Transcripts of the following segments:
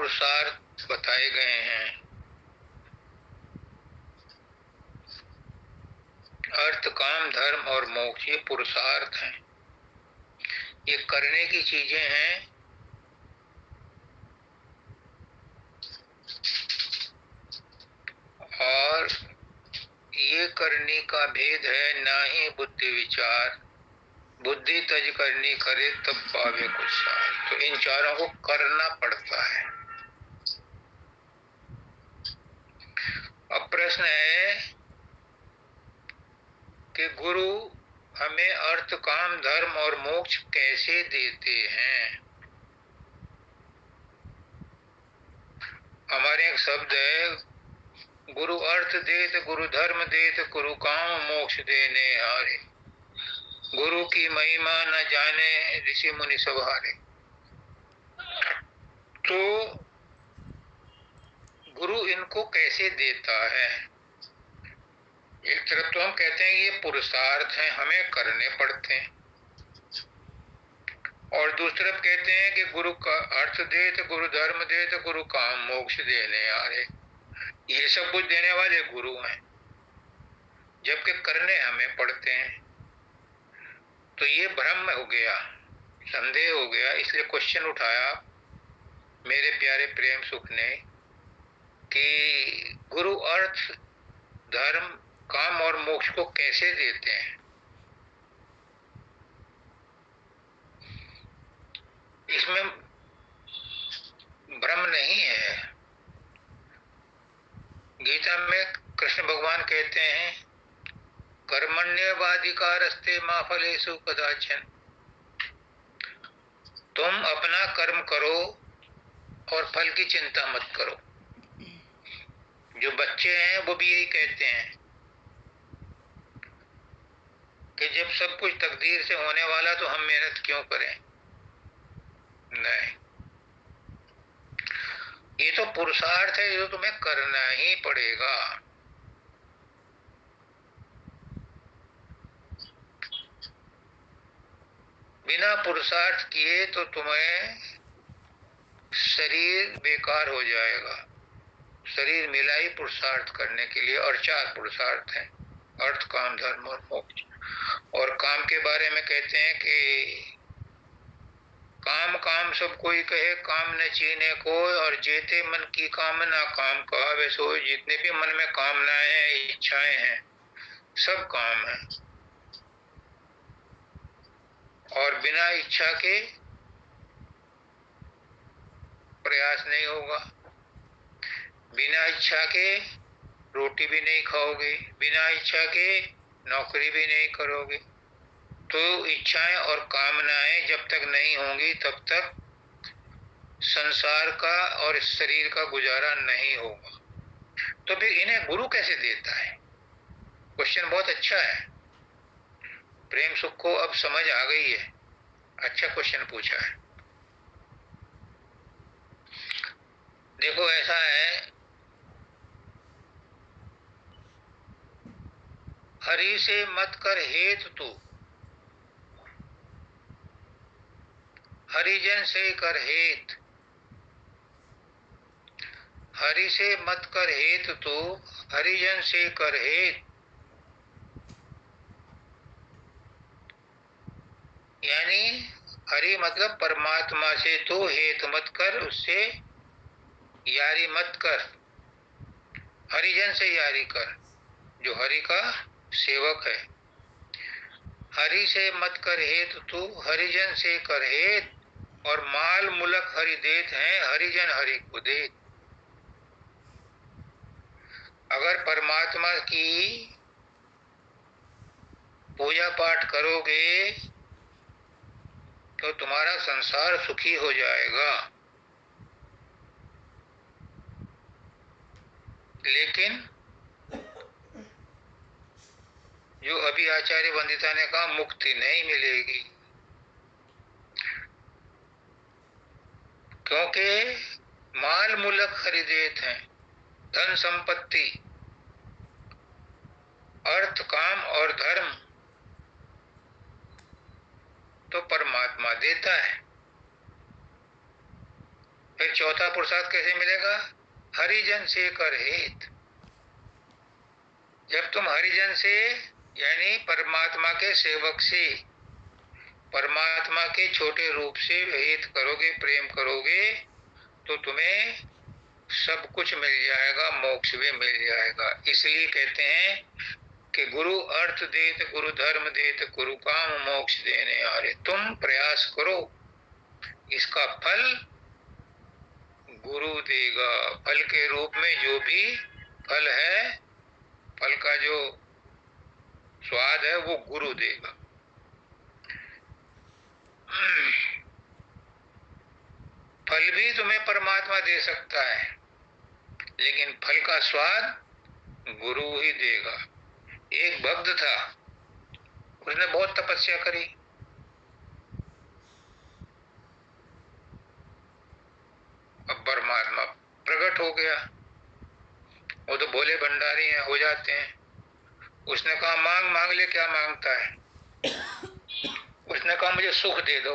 पुरुषार्थ बताए गए हैं। अर्थ, काम, धर्म और मोक्ष ये पुरुषार्थ हैं, ये करने की चीजें हैं। और ये करने का भेद है ना ही बुद्धि विचार, बुद्धि तज करनी करे तब पावे कुछ सार। तो इन चारों को करना पड़ता है। अब प्रश्न है कि गुरु हमें अर्थ, काम, धर्म और मोक्ष कैसे देते हैं। हमारे एक शब्द है, गुरु अर्थ देत, गुरु धर्म देत, गुरु काम मोक्ष देने हारे। गुरु की महिमा न जाने ऋषि मुनि सब हारे। तो गुरु इनको कैसे देता है। एक तरफ तो हम कहते हैं ये पुरुषार्थ हैं, हमें करने पड़ते हैं, और दूसरी तरफ कहते हैं कि गुरु का अर्थ दे तो गुरु धर्म दे तो गुरु काम मोक्ष देने आ रहे। ये सब कुछ देने वाले गुरु हैं, जबकि करने हमें पड़ते हैं। तो ये भ्रम हो गया, संदेह हो गया। इसलिए क्वेश्चन उठाया मेरे प्यारे प्रेम सुख ने कि गुरु अर्थ, धर्म, काम और मोक्ष को कैसे देते हैं। इसमें भ्रम नहीं है। गीता में कृष्ण भगवान कहते हैं, कर्मण्येवाधिकारस्ते मा फलेषु कदाचन। तुम अपना कर्म करो और फल की चिंता मत करो। जो बच्चे हैं वो भी यही कहते हैं कि जब सब कुछ तकदीर से होने वाला तो हम मेहनत क्यों करें। नहीं, ये तो पुरुषार्थ है जो तुम्हें करना ही पड़ेगा। बिना पुरुषार्थ किए तो तुम्हें शरीर बेकार हो जाएगा। शरीर मिला ही पुरुषार्थ करने के लिए, और चार पुरुषार्थ हैं, अर्थ, काम, धर्म और मोक्ष। और काम के बारे में कहते हैं कि काम काम सब कोई कहे, काम न चीने कोई, और जेते मन की कामना काम कहावे सोई। जितने भी मन में कामनाएं हैं, इच्छाएं हैं, सब काम है। और बिना इच्छा के प्रयास नहीं होगा, बिना इच्छा के रोटी भी नहीं खाओगे, बिना इच्छा के नौकरी भी नहीं करोगे। तो इच्छाएं और कामनाएं जब तक नहीं होंगी तब तक संसार का और इस शरीर का गुजारा नहीं होगा। तो फिर इन्हें गुरु कैसे देता है। क्वेश्चन बहुत अच्छा है, प्रेम सुख को अब समझ आ गई है। अच्छा क्वेश्चन पूछा है। देखो ऐसा है, हरि से मत कर हेत तू, हरिजन से कर हेत। हरि से मत कर हेत तू, हरिजन से कर हेत। यानी हरि मतलब परमात्मा से तो हेत मत कर, उससे यारी मत कर। हरिजन से यारी कर, जो हरि का सेवक है। हरि से मत कर हेत तू, हरिजन से कर हेत। और माल मुलक हरि देत हैं, हरिजन हरि को देत। अगर परमात्मा की पूजा पाठ करोगे तो तुम्हारा संसार सुखी हो जाएगा। लेकिन जो अभी आचार्य वंदिता ने कहा, मुक्ति नहीं मिलेगी। क्योंकि माल मुलक हरि देत हैं, धन संपत्ति, अर्थ, काम और धर्म तो परमात्मा देता है। फिर चौथा पुरुषार्थ कैसे मिलेगा? हरिजन से कर हित। जब तुम हरिजन से यानी परमात्मा के सेवक से, परमात्मा के छोटे रूप से हित करोगे, प्रेम करोगे, तो तुम्हें सब कुछ मिल जाएगा, मोक्ष भी मिल जाएगा। इसलिए कहते हैं कि गुरु अर्थ देत, गुरु धर्म देत, गुरु काम मोक्ष देने आ रहे। तुम प्रयास करो, इसका फल गुरु देगा। फल के रूप में जो भी फल है, फल का जो स्वाद है वो गुरु देगा। फल भी तुम्हें परमात्मा दे सकता है, लेकिन फल का स्वाद गुरु ही देगा। एक भक्त था, उसने बहुत तपस्या करी, अब परमात्मा प्रकट हो गया। वो तो भोले भंडारी हैं, हो जाते हैं। उसने कहा मांग मांग ले, क्या मांगता है? उसने कहा मुझे सुख दे दो।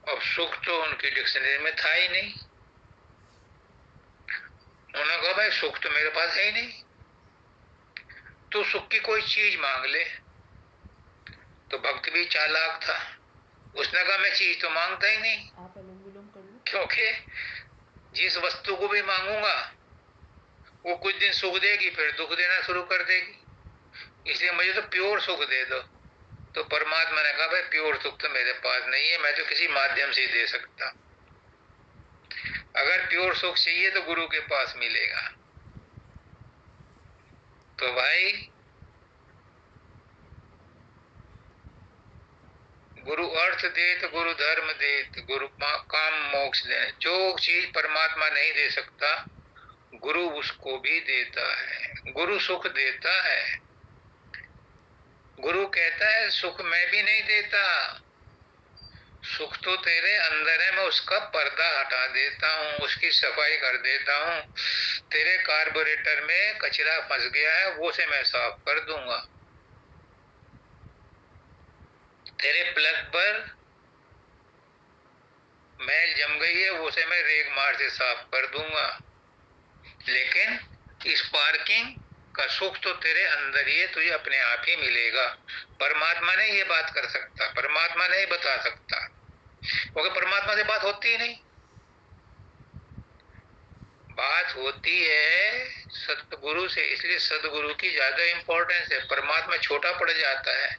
अब सुख तो उनकी डिक्शनरी में था ही नहीं। उन्होंने कहा भाई सुख तो मेरे पास है ही नहीं, तो सुख की कोई चीज मांग ले। तो भक्त भी चालाक था, उसने कहा मैं चीज तो मांगता ही नहीं, क्योंकि जिस वस्तु को भी मांगूंगा वो कुछ दिन सुख देगी, फिर दुख देना शुरू कर देगी, इसलिए मुझे तो प्योर सुख दे दो। तो परमात्मा ने कहा भाई प्योर सुख तो मेरे पास नहीं है, मैं तो किसी माध्यम से ही दे सकता। अगर प्योर सुख चाहिए तो गुरु के पास मिलेगा। तो भाई गुरु अर्थ देत, गुरु धर्म देत, गुरु काम मोक्ष दे। जो चीज परमात्मा नहीं दे सकता, गुरु उसको भी देता है। गुरु सुख देता है। गुरु कहता है सुख मैं भी नहीं देता, सुख तो तेरे अंदर है, मैं उसका पर्दा हटा देता हूँ, उसकी सफाई कर देता हूँ। तेरे कार्बोरेटर में कचरा फंस गया है, वो से मैं साफ कर दूंगा। तेरे प्लग पर मैल जम गई है, वो से मैं रेग मार से साफ कर दूंगा। लेकिन इस पार्किंग का सुख तो तेरे अंदर ही है, तुझे अपने आप ही मिलेगा। परमात्मा नहीं ये बात कर सकता, परमात्मा नहीं बता सकता, क्योंकि परमात्मा से बात होती ही नहीं। बात होती है सतगुरु से, इसलिए सतगुरु की ज्यादा इंपॉर्टेंस है, परमात्मा छोटा पड़ जाता है।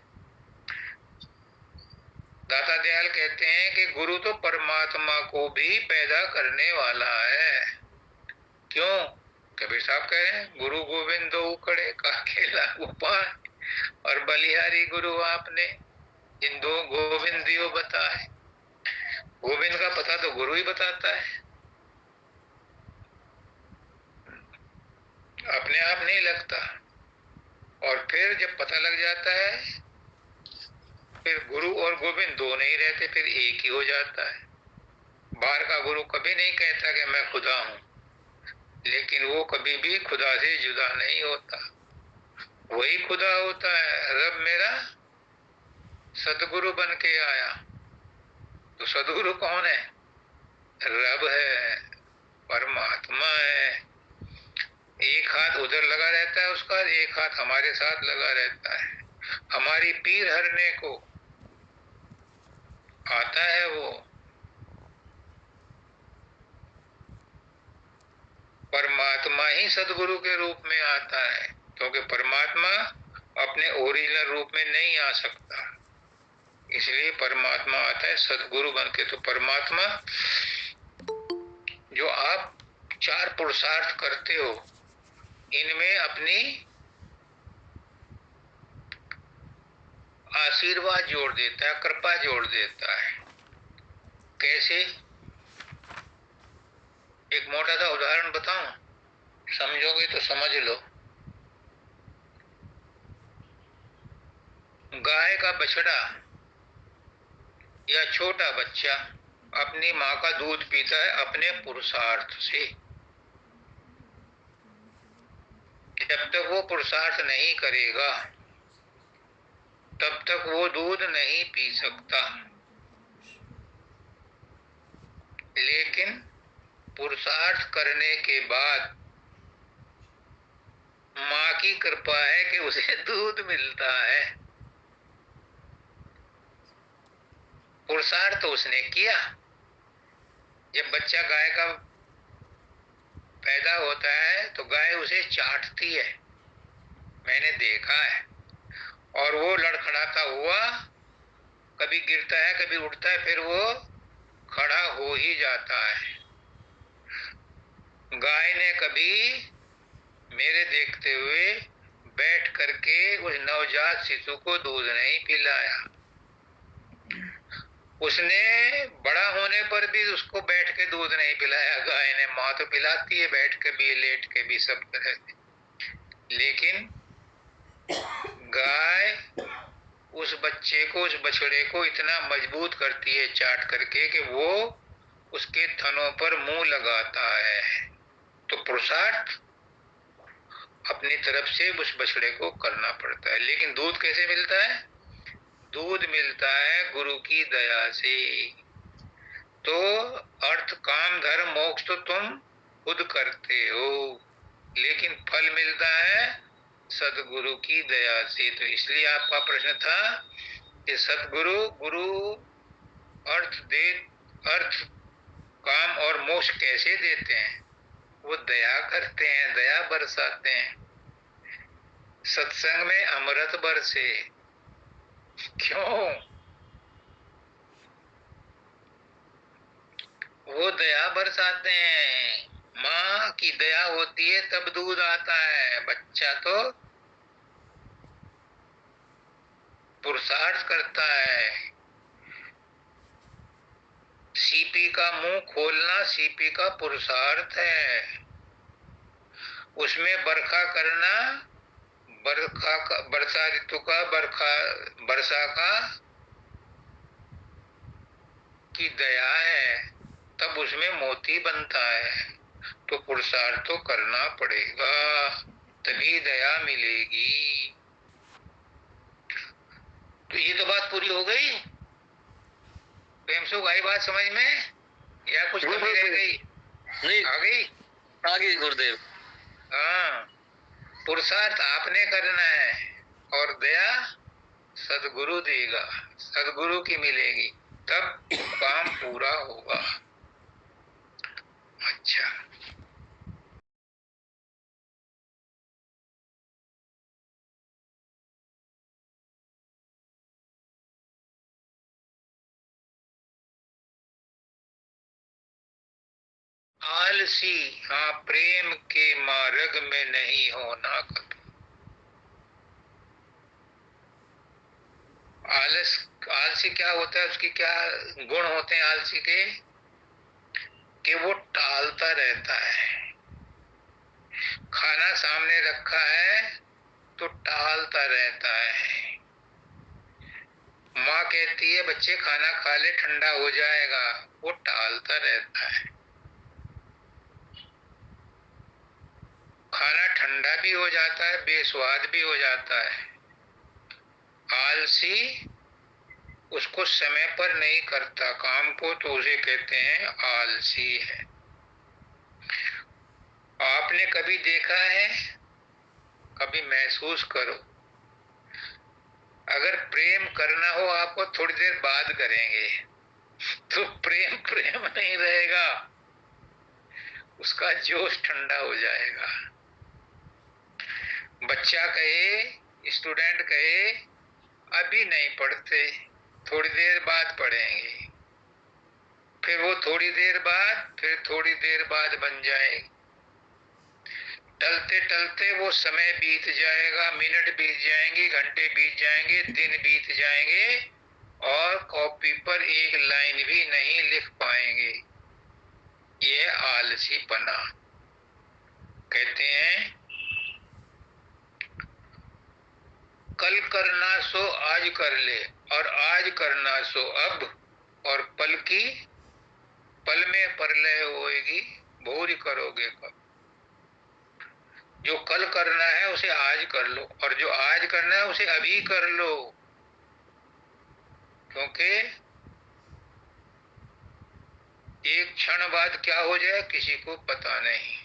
दाता दयाल कहते हैं कि गुरु तो परमात्मा को भी पैदा करने वाला है। क्यों? कबीर साहब कह रहे हैं गुरु गोविंद दो उखड़े, काखेला गोपाल और बलिहारी गुरु आपने, इन दो गोविंद दियो बताए। गोविंद का पता तो गुरु ही बताता है, अपने आप नहीं लगता। और फिर जब पता लग जाता है, फिर गुरु और गोविंद दो नहीं रहते, फिर एक ही हो जाता है। बाहर का गुरु कभी नहीं कहता कि मैं खुदा हूं, लेकिन वो कभी भी खुदा से जुदा नहीं होता, वही खुदा होता है। रब मेरा सतगुरु बन के आया, तो सतगुरु कौन है? रब है, परमात्मा है। एक हाथ उधर लगा रहता है उसका, एक हाथ हमारे साथ लगा रहता है। हमारी पीर हरने को आता है वो। परमात्मा ही सदगुरु के रूप में आता है, क्योंकि परमात्मा अपने ओरिजिनल रूप में नहीं आ सकता, इसलिए परमात्मा आता है सदगुरु बन के। तो परमात्मा जो आप चार पुरुषार्थ करते हो, इनमें अपनी आशीर्वाद जोड़ देता है, कृपा जोड़ देता है। कैसे? एक मोटा सा उदाहरण बताऊं, समझोगे तो समझ लो। गाय का बछड़ा या छोटा बच्चा अपनी माँ का दूध पीता है अपने पुरुषार्थ से। जब तक वो पुरुषार्थ नहीं करेगा, तब तक वो दूध नहीं पी सकता। लेकिन पुरुषार्थ करने के बाद माँ की कृपा है कि उसे दूध मिलता है। पुरुषार्थ तो उसने किया। जब बच्चा गाय का पैदा होता है तो गाय उसे चाटती है, मैंने देखा है। और वो लड़खड़ाता हुआ कभी गिरता है कभी उठता है, फिर वो खड़ा हो ही जाता है। गाय ने कभी मेरे देखते हुए बैठ करके उस नवजात शिशु को दूध नहीं पिलाया। उसने बड़ा होने पर भी उसको बैठ के दूध नहीं पिलाया। गाय ने, माँ तो पिलाती है बैठ के भी लेट के भी सब तरह से, लेकिन गाय उस बच्चे को, उस बछड़े को इतना मजबूत करती है चाट करके कि वो उसके थनों पर मुंह लगाता है। तो पुरुषार्थ अपनी तरफ से उस बछड़े को करना पड़ता है। लेकिन दूध कैसे मिलता है? दूध मिलता है गुरु की दया से। तो अर्थ काम धर्म मोक्ष तो तुम खुद करते हो, लेकिन फल मिलता है सदगुरु की दया से। तो इसलिए आपका प्रश्न था कि सदगुरु, गुरु अर्थ काम और मोक्ष कैसे देते हैं? वो दया करते हैं, दया बरसाते हैं। सत्संग में अमृत बरसे। क्यों? वो दया बरसाते हैं। माँ की दया होती है तब दूध आता है। बच्चा तो पुरुषार्थ करता है। सीपी का मुंह खोलना सीपी का पुरुषार्थ है। उसमें बरखा करना बरखा का, वर्षा ऋतु का बरखा, वर्षा का की दया है, तब उसमें मोती बनता है। तो पुरुषार्थ तो करना पड़ेगा, तभी दया मिलेगी। तो ये तो बात पूरी हो गई। प्रेम से आई बात समझ में, या कुछ कमी रह गई? नहीं, आ गई, आ गई गुरुदेव। हाँ, पुरुषार्थ आपने करना है और दया सदगुरु देगा, सदगुरु की मिलेगी, तब काम पूरा होगा। अच्छा, आलसी, हाँ, प्रेम के मार्ग में नहीं होना कभी। आलसी क्या होता है, उसकी क्या गुण होते हैं आलसी के? कि वो टालता रहता है। खाना सामने रखा है तो टालता रहता है। माँ कहती है बच्चे खाना खा ले ठंडा हो जाएगा, वो टालता रहता है। खाना ठंडा भी हो जाता है, बेस्वाद भी हो जाता है। आलसी उसको समय पर नहीं करता काम को, तो उसे कहते हैं आलसी है। आपने कभी देखा है? कभी महसूस करो, अगर प्रेम करना हो आपको थोड़ी देर बाद करेंगे तो प्रेम प्रेम नहीं रहेगा, उसका जोश ठंडा हो जाएगा। बच्चा कहे, स्टूडेंट कहे अभी नहीं पढ़ते, थोड़ी देर बाद पढ़ेंगे, फिर वो थोड़ी देर बाद, फिर थोड़ी देर बाद बन जाएगी। टलते टलते वो समय बीत जाएगा, मिनट बीत जाएंगे, घंटे बीत जाएंगे, दिन बीत जाएंगे, और कॉपी पर एक लाइन भी नहीं लिख पाएंगे। ये आलसीपना कहते हैं। कल करना सो आज कर ले, और आज करना सो अब, और पल में परलय होएगी, भोर करोगे कब। जो कल करना है उसे आज कर लो, और जो आज करना है उसे अभी कर लो, क्योंकि एक क्षण बाद क्या हो जाए किसी को पता नहीं।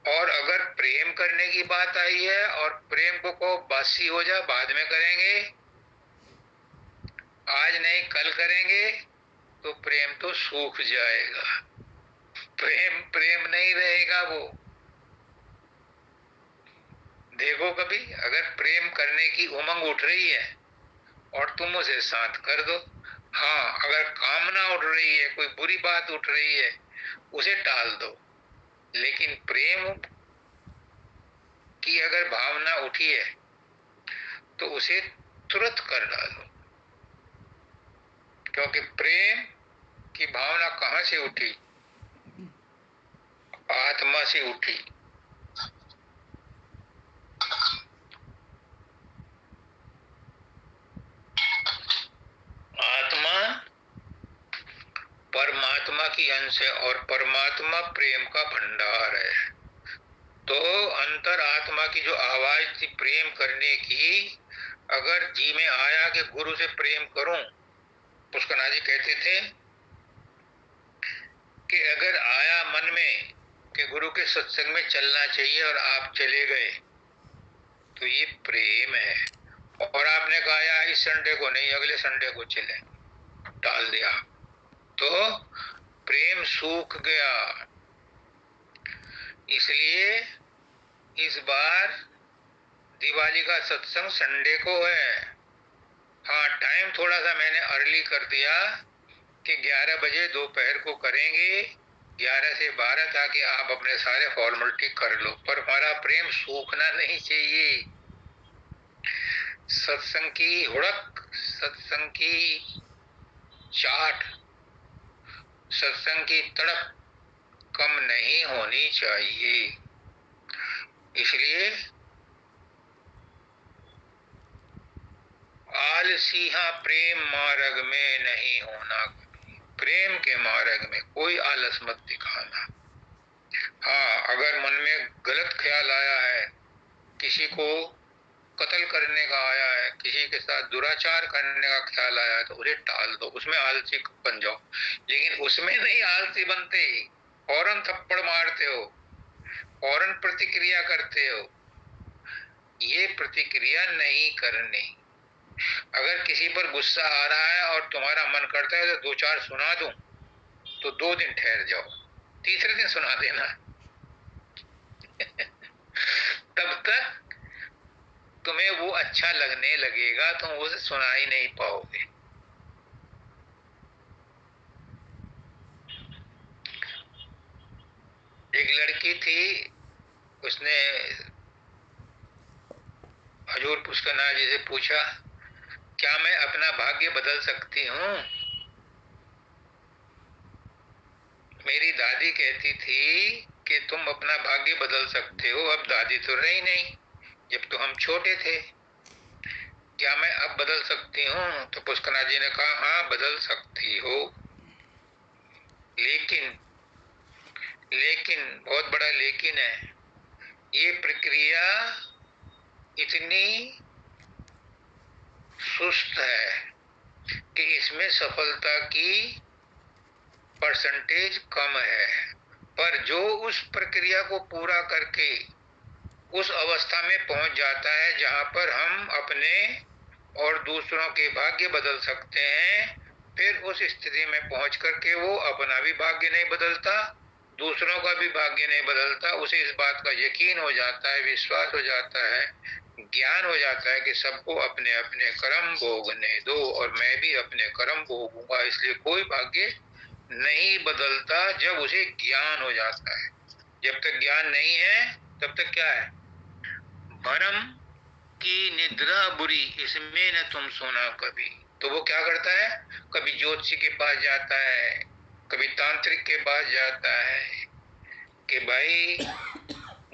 और अगर प्रेम करने की बात आई है और प्रेम को बासी हो जाए, बाद में करेंगे, आज नहीं कल करेंगे, तो प्रेम तो सूख जाएगा, प्रेम प्रेम नहीं रहेगा वो। देखो कभी अगर प्रेम करने की उमंग उठ रही है और तुम उसे शांत कर दो, हाँ अगर कामना उठ रही है, कोई बुरी बात उठ रही है, उसे टाल दो, लेकिन प्रेम की अगर भावना उठी है तो उसे तुरंत कर डालो। क्योंकि प्रेम की भावना कहां से उठी? आत्मा से उठी। आत्मा परमात्मा की अंश है और परमात्मा प्रेम का भंडार है। तो अंतर आत्मा की जो आवाज थी प्रेम करने की, अगर जी में आया कि गुरु से प्रेम करूं, पुष्कना जी कहते थे कि अगर आया मन में कि गुरु के सत्संग में चलना चाहिए और आप चले गए, तो ये प्रेम है। और आपने कहा यार इस संडे को नहीं, अगले संडे को चले, टाल दिया, तो प्रेम सूख गया। इसलिए इस बार दिवाली का सत्संग संडे को है। हाँ टाइम थोड़ा सा मैंने अर्ली कर दिया कि 11 बजे दोपहर को करेंगे, 11 से 12, ताकि आप अपने सारे फॉर्मेलिटी कर लो, पर हमारा प्रेम सूखना नहीं चाहिए। सत्संग की हुड़क, सत्संग की चाट, सत्संग की तड़प कम नहीं होनी चाहिए। इसलिए आलसीहा प्रेम मार्ग में नहीं होना, प्रेम के मार्ग में कोई आलस मत दिखाना। हाँ अगर मन में गलत ख्याल आया है, किसी को कत्ल करने का आया है, किसी के साथ दुराचार करने का ख्याल आया है, तो उसे टाल दो, उसमें आलसी बन जाओ। लेकिन उसमें नहीं आलसी बनते, फौरन थप्पड़ मारते हो, फौरन प्रतिक्रिया करते हो। ये प्रतिक्रिया नहीं करनी। अगर किसी पर गुस्सा आ रहा है और तुम्हारा मन करता है तो 2-4 सुना दूं, तो 2 दिन ठहर जाओ, तीसरे दिन सुना देना। तब तक तुम्हें वो अच्छा लगने लगेगा, तुम उसे सुना ही नहीं पाओगे। एक लड़की थी, उसने हजूर पुष्करनाथ जी से पूछा, क्या मैं अपना भाग्य बदल सकती हूँ? मेरी दादी कहती थी कि तुम अपना भाग्य बदल सकते हो। अब दादी तो रही नहीं, जब तो हम छोटे थे। क्या मैं अब बदल सकती हूँ? तो पुष्करनाथ जी ने कहा हाँ बदल सकती हो, लेकिन लेकिन बहुत बड़ा लेकिन है, ये प्रक्रिया इतनी सुस्त है कि इसमें सफलता की परसेंटेज कम है। पर जो उस प्रक्रिया को पूरा करके उस अवस्था में पहुंच जाता है जहां पर हम अपने और दूसरों के भाग्य बदल सकते हैं, फिर उस स्थिति में पहुंच करके वो अपना भी भाग्य नहीं बदलता, दूसरों का भी भाग्य नहीं बदलता। उसे इस बात का यकीन हो जाता है, विश्वास हो जाता है, ज्ञान हो जाता है कि सबको अपने अपने कर्म भोगने दो और मैं भी अपने कर्म भोगूंगा। इसलिए कोई भाग्य नहीं बदलता जब उसे ज्ञान हो जाता है। जब तक ज्ञान नहीं है तब तक क्या है? भरम की निद्रा बुरी, इसमें न तुम सोना कभी। तो वो क्या करता है, कभी ज्योतिषी के पास जाता है, कभी तांत्रिक के पास जाता है कि भाई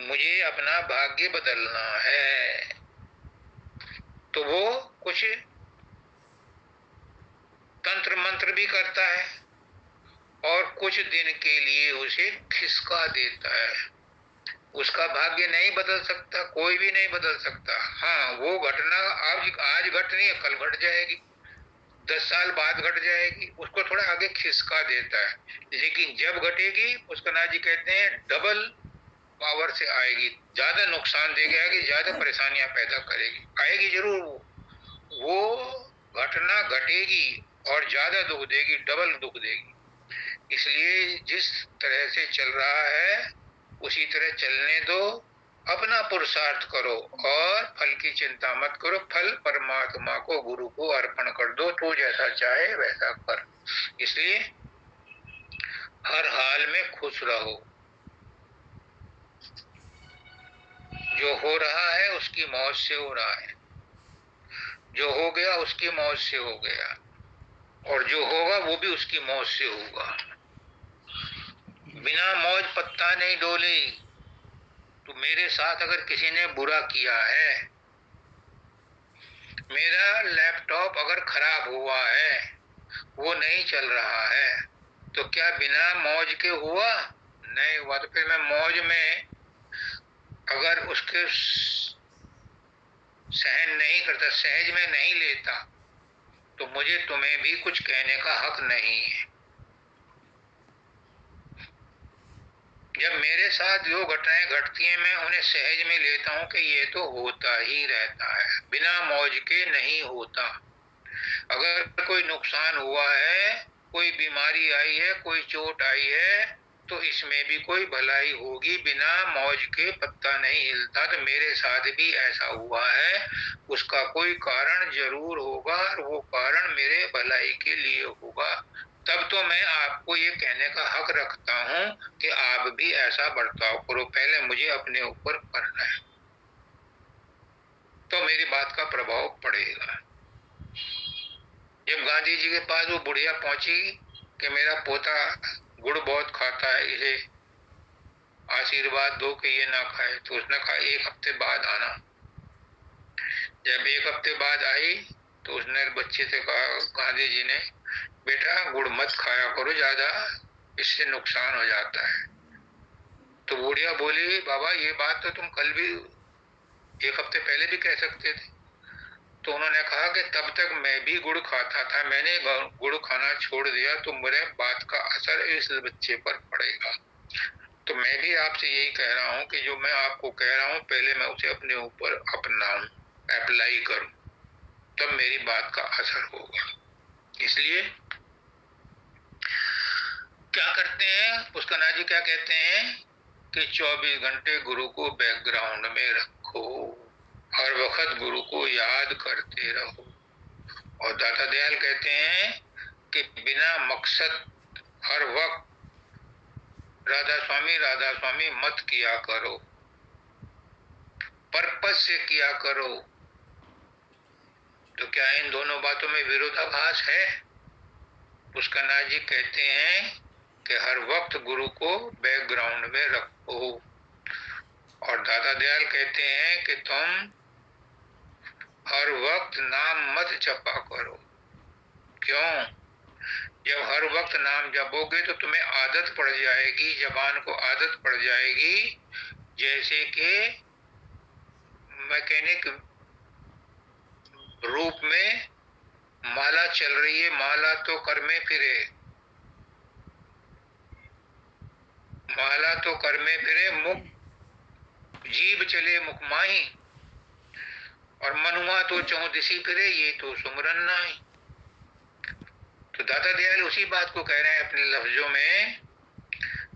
मुझे अपना भाग्य बदलना है। तो वो कुछ तंत्र मंत्र भी करता है और कुछ दिन के लिए उसे खिसका देता है। उसका भाग्य नहीं बदल सकता, कोई भी नहीं बदल सकता। हाँ वो घटना आज घटनी है, कल घट जाएगी। 10 साल बाद घट जाएगी, उसको थोड़ा आगे खिसका देता है, लेकिन जब घटेगी पुष्करनाथ जी कहते हैं डबल पावर से आएगी, ज्यादा नुकसान देगी, आएगी, ज्यादा परेशानियां पैदा करेगी, आएगी जरूर वो घटना घटेगी और ज्यादा दुख देगी, डबल दुख देगी। इसलिए जिस तरह से चल रहा है उसी तरह चलने दो, अपना पुरुषार्थ करो और फल की चिंता मत करो, फल परमात्मा को, गुरु को अर्पण कर दो, तू जैसा चाहे वैसा कर। इसलिए हर हाल में खुश रहो, जो हो रहा है उसकी मौज से हो रहा है, जो हो गया उसकी मौज से हो गया, और जो होगा वो भी उसकी मौज से होगा। बिना मौज पत्ता नहीं डोले। तो मेरे साथ अगर किसी ने बुरा किया है, मेरा लैपटॉप अगर खराब हुआ है, वो नहीं चल रहा है, तो क्या बिना मौज के हुआ? नहीं हुआ। तो फिर मैं मौज में अगर उसके सहन नहीं करता, सहज में नहीं लेता, तो मुझे तुम्हें भी कुछ कहने का हक नहीं है। जब मेरे साथ जो घटनाएं घटती हैं मैं उन्हें सहज में लेता हूं कि ये तो होता ही रहता है, बिना मौज के नहीं होता। अगर कोई नुकसान हुआ है, कोई बीमारी आई है, कोई चोट आई है, तो इसमें भी कोई भलाई होगी, बिना मौज के पत्ता नहीं हिलता। तो मेरे साथ भी ऐसा हुआ है, उसका कोई कारण जरूर होगा और वो कारण मेरे भलाई के लिए होगा। तब तो मैं आपको ये कहने का हक रखता हूं कि आप भी ऐसा बर्ताव करो। पहले मुझे अपने ऊपर करना है, तो मेरी बात का प्रभाव पड़ेगा। जब गांधी जी के पास वो बुढ़िया पहुंची कि मेरा पोता गुड़ बहुत खाता है, इसे आशीर्वाद दो कि ये ना खाए, तो उसने कहा 1 हफ्ते बाद आना। जब 1 हफ्ते बाद आई तो उसने बच्चे से कहा, गांधी जी ने, बेटा गुड़ मत खाया करो ज्यादा, इससे नुकसान हो जाता है। तो बुढ़िया बोली, बाबा ये बात तो तुम कल भी 1 हफ्ते पहले भी कह सकते थे। तो उन्होंने कहा कि तब तक मैं भी गुड़ खाता था, मैंने गुड़ खाना छोड़ दिया, तो मेरे बात का असर इस बच्चे पर पड़ेगा। तो मैं भी आपसे यही कह रहा हूं कि जो मैं आपको कह रहा हूं पहले मैं उसे अपने ऊपर अपनाऊं, अप्लाई करूं, तब मेरी बात का असर होगा। इसलिए क्या करते हैं पुष्करनाथ जी, क्या कहते हैं कि 24 घंटे गुरु को बैकग्राउंड में रखो, हर वक्त गुरु को याद करते रहो। और दाता दयाल कहते हैं कि बिना मकसद हर वक्त राधा स्वामी मत किया करो, पर्पस से किया करो। तो क्या इन दोनों बातों में विरोधाभास है? पुष्करनाथ जी कहते हैं कि हर वक्त गुरु को बैकग्राउंड में रखो, और दाता दयाल कहते हैं कि तुम हर वक्त नाम मत जपा करो। क्यों? जब हर वक्त नाम जपोगे तो तुम्हें आदत पड़ जाएगी, जबान को आदत पड़ जाएगी, जैसे कि मैकेनिक रूप में माला चल रही है, माला तो कर में फिरे, माला तो कर में फिरे, मुख जीभ चले मुख माही, और मनुआ तो चौदिसी फिरे, ये तो सुमरन नाई। तो दाता दयाल उसी बात को कह रहे हैं अपने लफ्जों में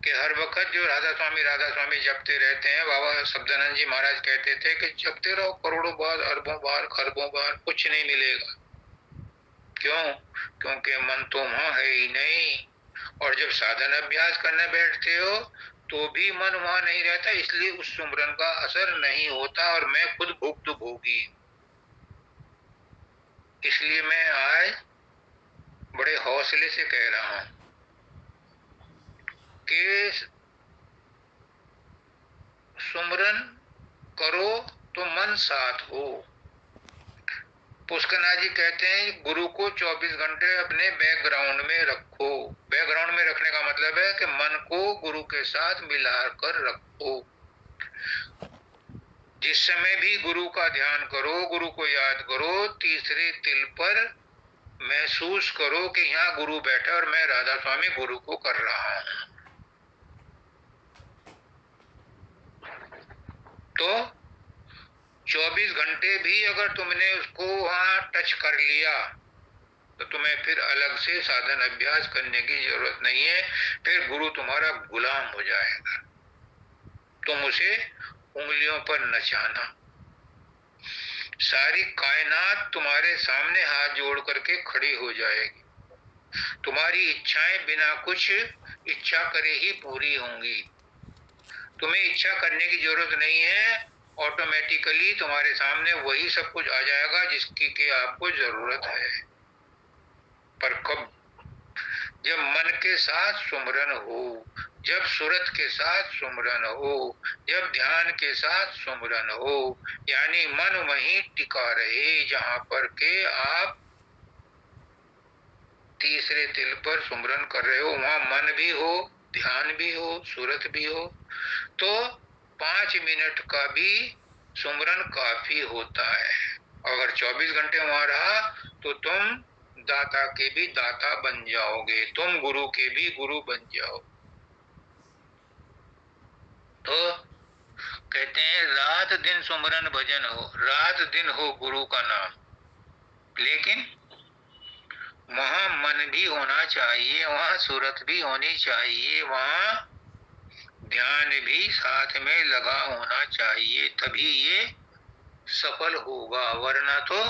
कि हर वक्त जो राधा स्वामी जपते रहते हैं। बाबा शब्दानंद जी महाराज कहते थे कि जपते रहो करोड़ों बार, अरबों बार, खरबों बार, कुछ नहीं मिलेगा। क्यों? क्योंकि मन तो वहां है ही नहीं। और जब साधन अभ्यास करने बैठते हो तो भी मन वहां नहीं रहता, इसलिए उस सुमरन का असर नहीं होता, और मैं खुद भुक्त भोगी। इसलिए मैं आज बड़े हौसले से कह रहा हूं कि सुमरन करो तो मन साथ हो। पुष्करनाथ जी कहते हैं गुरु को 24 घंटे अपने बैकग्राउंड में रखो। बैकग्राउंड में रखने का मतलब है कि मन को गुरु के साथ मिलाकर रखो। जिस समय भी गुरु का ध्यान करो, गुरु को याद करो, तीसरे तिल पर महसूस करो कि यहाँ गुरु बैठा और मैं राधा स्वामी गुरु को कर रहा हूं। तो 24 घंटे भी अगर तुमने उसको वहां टच कर लिया तो तुम्हें फिर अलग से साधन अभ्यास करने की जरूरत नहीं है। फिर गुरु तुम्हारा गुलाम हो जाएगा। तुम उसे उंगलियों पर नचाना। सारी कायनात तुम्हारे सामने हाथ जोड़ करके खड़ी हो जाएगी। तुम्हारी इच्छाएं बिना कुछ इच्छा करे ही पूरी होंगी। तुम्हें इच्छा करने की जरूरत नहीं है, ऑटोमेटिकली तुम्हारे सामने वही सब कुछ आ जाएगा जिसकी के आपको जरूरत है। पर कब? जब मन के साथ सुमरन हो, जब सूरत के साथ सुमरन हो, जब ध्यान के साथ सुमरन हो, यानी मन वहीं टिका रहे जहां पर के आप तीसरे तिल पर सुमरन कर रहे हो, वहां मन भी हो, ध्यान भी हो, सूरत भी हो, तो 5 मिनट का भी सुमरन काफी होता है। अगर 24 घंटे वहां रहा तो तुम दाता के भी दाता बन जाओगे, तुम गुरु के भी गुरु बन जाओ। तो कहते हैं रात दिन सुमरन भजन हो, रात दिन हो गुरु का नाम, लेकिन वहां मन भी होना चाहिए, वहां सूरत भी होनी चाहिए, वहां ध्यान भी साथ में लगा होना चाहिए, तभी ये सफल होगा। वरना तो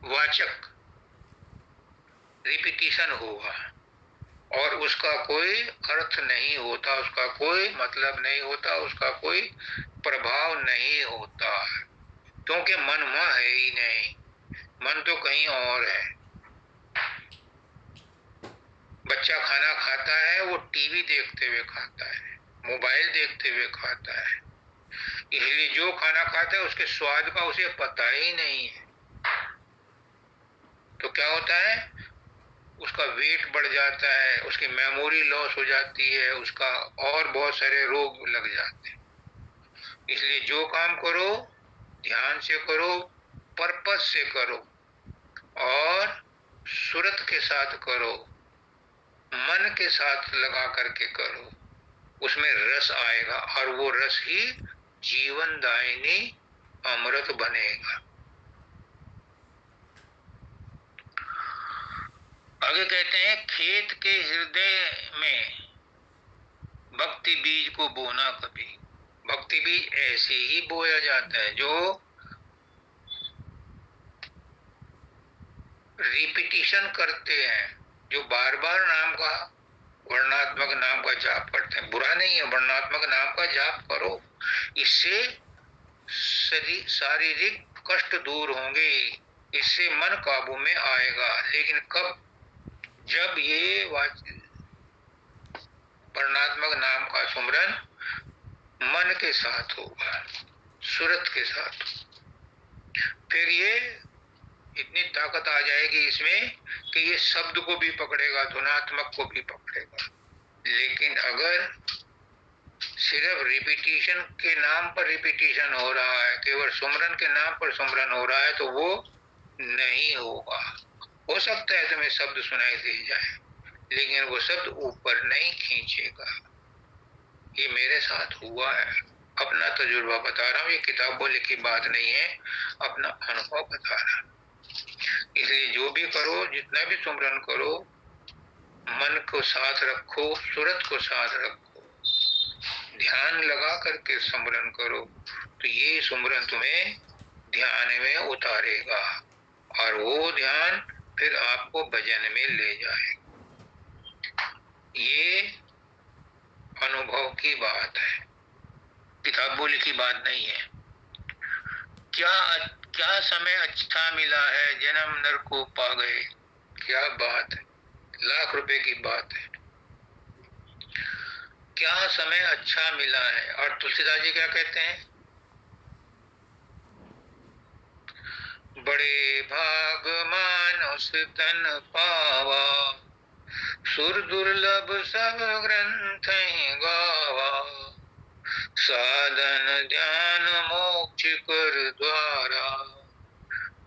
वाचक रिपीटिशन होगा और उसका कोई अर्थ नहीं होता, उसका कोई मतलब नहीं होता, उसका कोई प्रभाव नहीं होता, क्योंकि मन वहां है ही नहीं। मन तो कहीं और है। बच्चा खाना खाता है, वो टीवी देखते हुए खाता है, मोबाइल देखते हुए खाता है, इसलिए जो खाना खाता है उसके स्वाद का उसे पता ही नहीं है। तो क्या होता है, उसका वेट बढ़ जाता है, उसकी मेमोरी लॉस हो जाती है, उसका और बहुत सारे रोग लग जाते हैं। इसलिए जो काम करो ध्यान से करो, पर्पस से करो और सूरत के साथ करो, मन के साथ लगा करके करो, उसमें रस आएगा और वो रस ही जीवन दायिनी अमृत बनेगा। आगे कहते हैं खेत के हृदय में भक्ति बीज को बोना कभी। भक्ति बीज ऐसे ही बोया जाता है जो रिपीटिशन करते हैं, जो बार बार नाम का वर्णात्मक नाम का जाप करते हैं। बुरा नहीं है, वर्णात्मक नाम का जाप करो, इससे शारीरिक कष्ट दूर होंगे, इससे मन काबू में आएगा। लेकिन कब? जब ये वर्णात्मक नाम का सुमरन मन के साथ होगा, सूरत के साथ, फिर ये इतनी ताकत आ जाएगी इसमें कि ये शब्द को भी पकड़ेगा, धुनात्मक को भी पकड़ेगा। लेकिन अगर सिर्फ रिपीटिशन के नाम पर रिपीटिशन हो रहा है, केवल सुमरन के नाम पर सुमरन हो रहा है, तो वो नहीं होगा। हो सकता है तुम्हें शब्द सुनाई दे जाए, लेकिन वो शब्द ऊपर नहीं खींचेगा। ये मेरे साथ हुआ है, अपना तजुर्बा बता रहा हूँ, ये किताबों लिखी बात नहीं है, अपना अनुभव बता रहा हूं। इसलिए जो भी करो, जितना भी सुमरन करो, मन को साथ रखो, सूरत को साथ रखो, ध्यान लगा करके सुमरन करो, तो ये सुमरन तुम्हें ध्यान में उतारेगा और वो ध्यान फिर आपको भजन में ले जाएगा। ये अनुभव की बात है, किताबों लिखी बात नहीं है। क्या क्या समय अच्छा मिला है, जन्म नर को पा गए, क्या बात है, लाख रुपए की बात है। क्या समय अच्छा मिला है। और तुलसीदास जी क्या कहते हैं, बड़े भाग मानुष तन पावा, सुर दुर्लभ सब ग्रंथ गावा, साधन ध्यान मोक्ष मोक्ष कर द्वारा,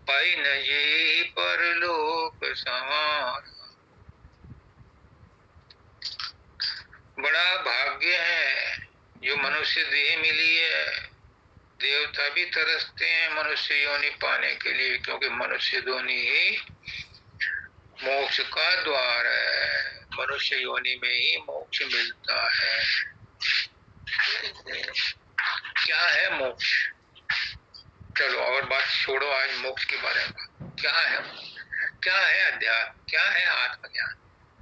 पाई न ये परलोक संवारा। बड़ा भाग्य है जो मनुष्य देह मिली है। देवता भी तरसते हैं मनुष्य योनि पाने के लिए, क्योंकि मनुष्य योनि ही मोक्ष का द्वार है। मनुष्य योनि में ही मोक्ष मिलता है। क्या है मोक्ष? चलो और बात छोड़ो, आज मोक्ष के बारे में क्या है, क्या है अध्यात्म, क्या है आत्मज्ञान,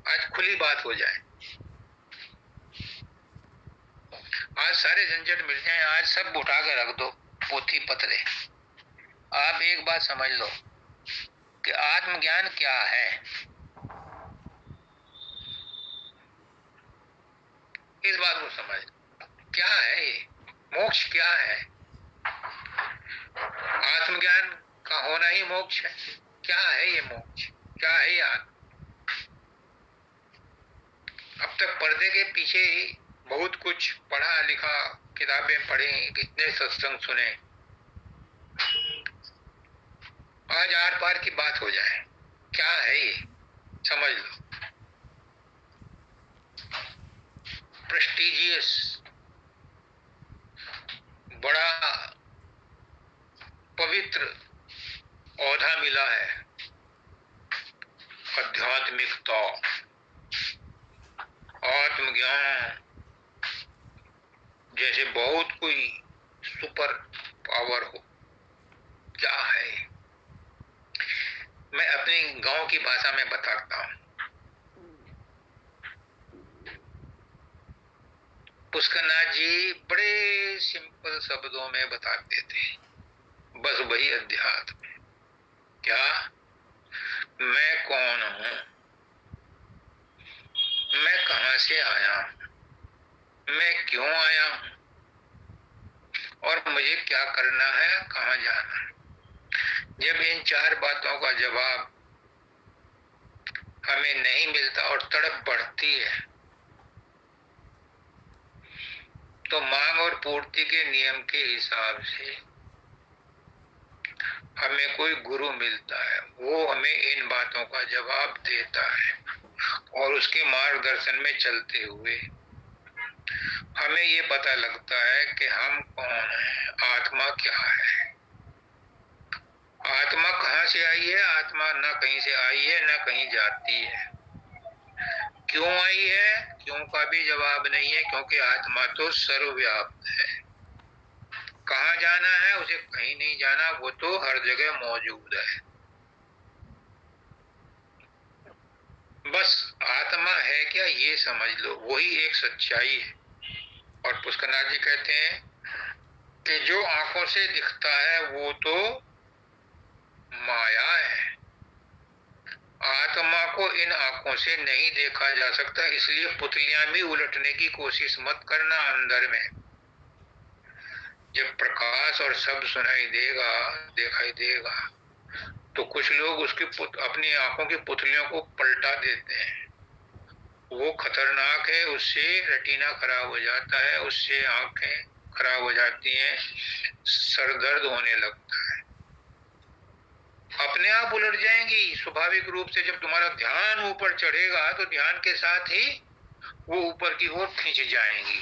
आज खुली बात हो जाए। आज सारे झंझट मिल जाए, आज सब उठा के रख दो पोथी पत्रे। आप एक बात समझ लो कि आत्मज्ञान क्या है। इस बात को समझ, क्या है ये मोक्ष, क्या है? आत्मज्ञान का होना ही मोक्ष है। क्या है ये मोक्ष, क्या है ये आत्म? अब तक पर्दे के पीछे ही बहुत कुछ पढ़ा लिखा, किताबें पढ़ी, कितने सत्संग सुने। आज आर पार की बात हो जाए, क्या है ये समझ लो। प्रेस्टिजियस, बड़ा पवित्र औधा मिला है, आध्यात्मिकता, आत्मज्ञान जैसे बहुत कोई सुपर पावर हो। क्या है? मैं अपनी गांव की भाषा में बताता हूं। पुष्करनाथ जी बड़े सिंपल शब्दों में बताते थे, बस वही अध्यात्म है। क्या? मैं कौन हूं, मैं कहां से आया हूं, मैं क्यों आया हूं, और मुझे क्या करना है, कहां जाना है। जब इन चार बातों का जवाब हमें नहीं मिलता और तड़प बढ़ती है, तो मांग और पूर्ति के नियम के हिसाब से हमें कोई गुरु मिलता है। वो हमें इन बातों का जवाब देता है, और उसके मार्गदर्शन में चलते हुए हमें ये पता लगता है कि हम कौन हैं, आत्मा क्या है। आत्मा कहाँ से आई है? आत्मा ना कहीं से आई है, ना कहीं जाती है। क्यों आई है? क्यों का भी जवाब नहीं है, क्योंकि आत्मा तो सर्वव्याप्त है। कहाँ जाना है? उसे कहीं नहीं जाना, वो तो हर जगह मौजूद है। बस आत्मा है क्या, ये समझ लो, वही एक सच्चाई है। और पुष्करनाथ जी कहते हैं कि जो आंखों से दिखता है वो तो माया है। आत्मा को इन आंखों से नहीं देखा जा सकता, इसलिए पुतलियां भी उलटने की कोशिश मत करना अंदर में। जब प्रकाश और शब्द सुनाई देगा, दिखाई देगा, तो कुछ लोग उसकी अपनी आंखों की पुतलियों को पलटा देते हैं। वो खतरनाक है, उससे रेटिना खराब हो जाता है, उससे आंखें खराब हो जाती हैं, सर दर्द होने लगता है, अपने आप उलट जाएंगी स्वाभाविक रूप से। जब तुम्हारा ध्यान ऊपर चढ़ेगा तो ध्यान के साथ ही वो ऊपर की ओर खींच जाएंगी,